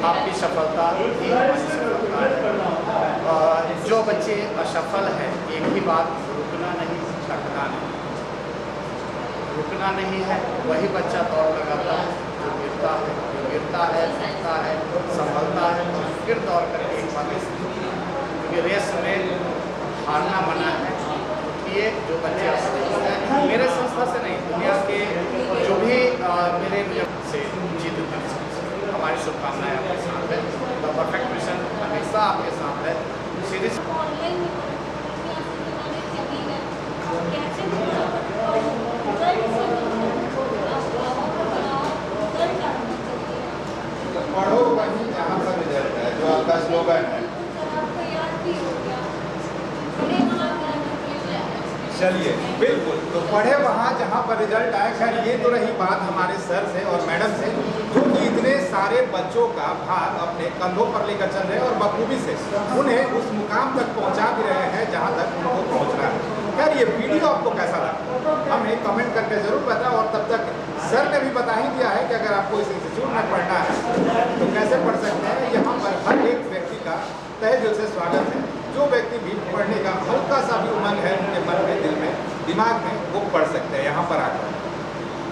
आपकी सफलता ही हमारी सफलता है। जो बच्चे असफल हैं, एक ही बात, रुकना नहीं, थकना नहीं, रुकना नहीं है, वही बच्चा दौड़ लगाता है जो गिरता है, सीखता है, संभलता है, फिर दौड़ करके एक बार क्योंकि रेस में हारना मना है। ये जो बच्चे असफल हैं, मेरे संस्था से नहीं, दुनिया के जो भी मेरे से जीत कर सकते, हमारी शुभकामनाएं आपके साथ है, द परफेक्ट मिशन हमेशा आपके साथ है। सीरीज पढ़ो वहीं जहाँ पर रिजल्ट है, जो आपका स्लोगन है। चलिए बिल्कुल, तो पढ़े वहाँ जहाँ पर रिजल्ट आए। खैर ये तो रही बात हमारे सर से और मैडम से, जो कि इतने सारे बच्चों का भार अपने कंधों पर लेकर चल रहे हैं और बखूबी से उन्हें उस मुकाम तक पहुँचा भी रहे हैं जहाँ तक उनको पहुँचना है। खैर ये वीडियो आपको कैसा लगा हमें कमेंट करके ज़रूर बताएं, और तब तक सर ने भी बता ही दिया है कि अगर आपको इस इंस्टीट्यूट में पढ़ना है तो कैसे पढ़ सकते हैं। यहाँ पर हर एक व्यक्ति का तहे दिल से स्वागत है। जो व्यक्ति भी पढ़ने का हल्का सा भी उमंग है उनके मन में, दिल में, दिमाग में, वो पढ़ सकते हैं। यहाँ पर आकर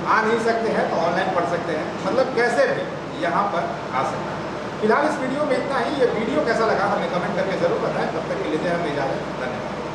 आ नहीं सकते हैं तो ऑनलाइन पढ़ सकते हैं, मतलब कैसे भी यहाँ पर आ सकते हैं। फिलहाल इस वीडियो में इतना ही। ये वीडियो कैसा लगा हमें कमेंट करके ज़रूर बताएं। तब तक के लिए हमें इजाज़त, धन्यवाद।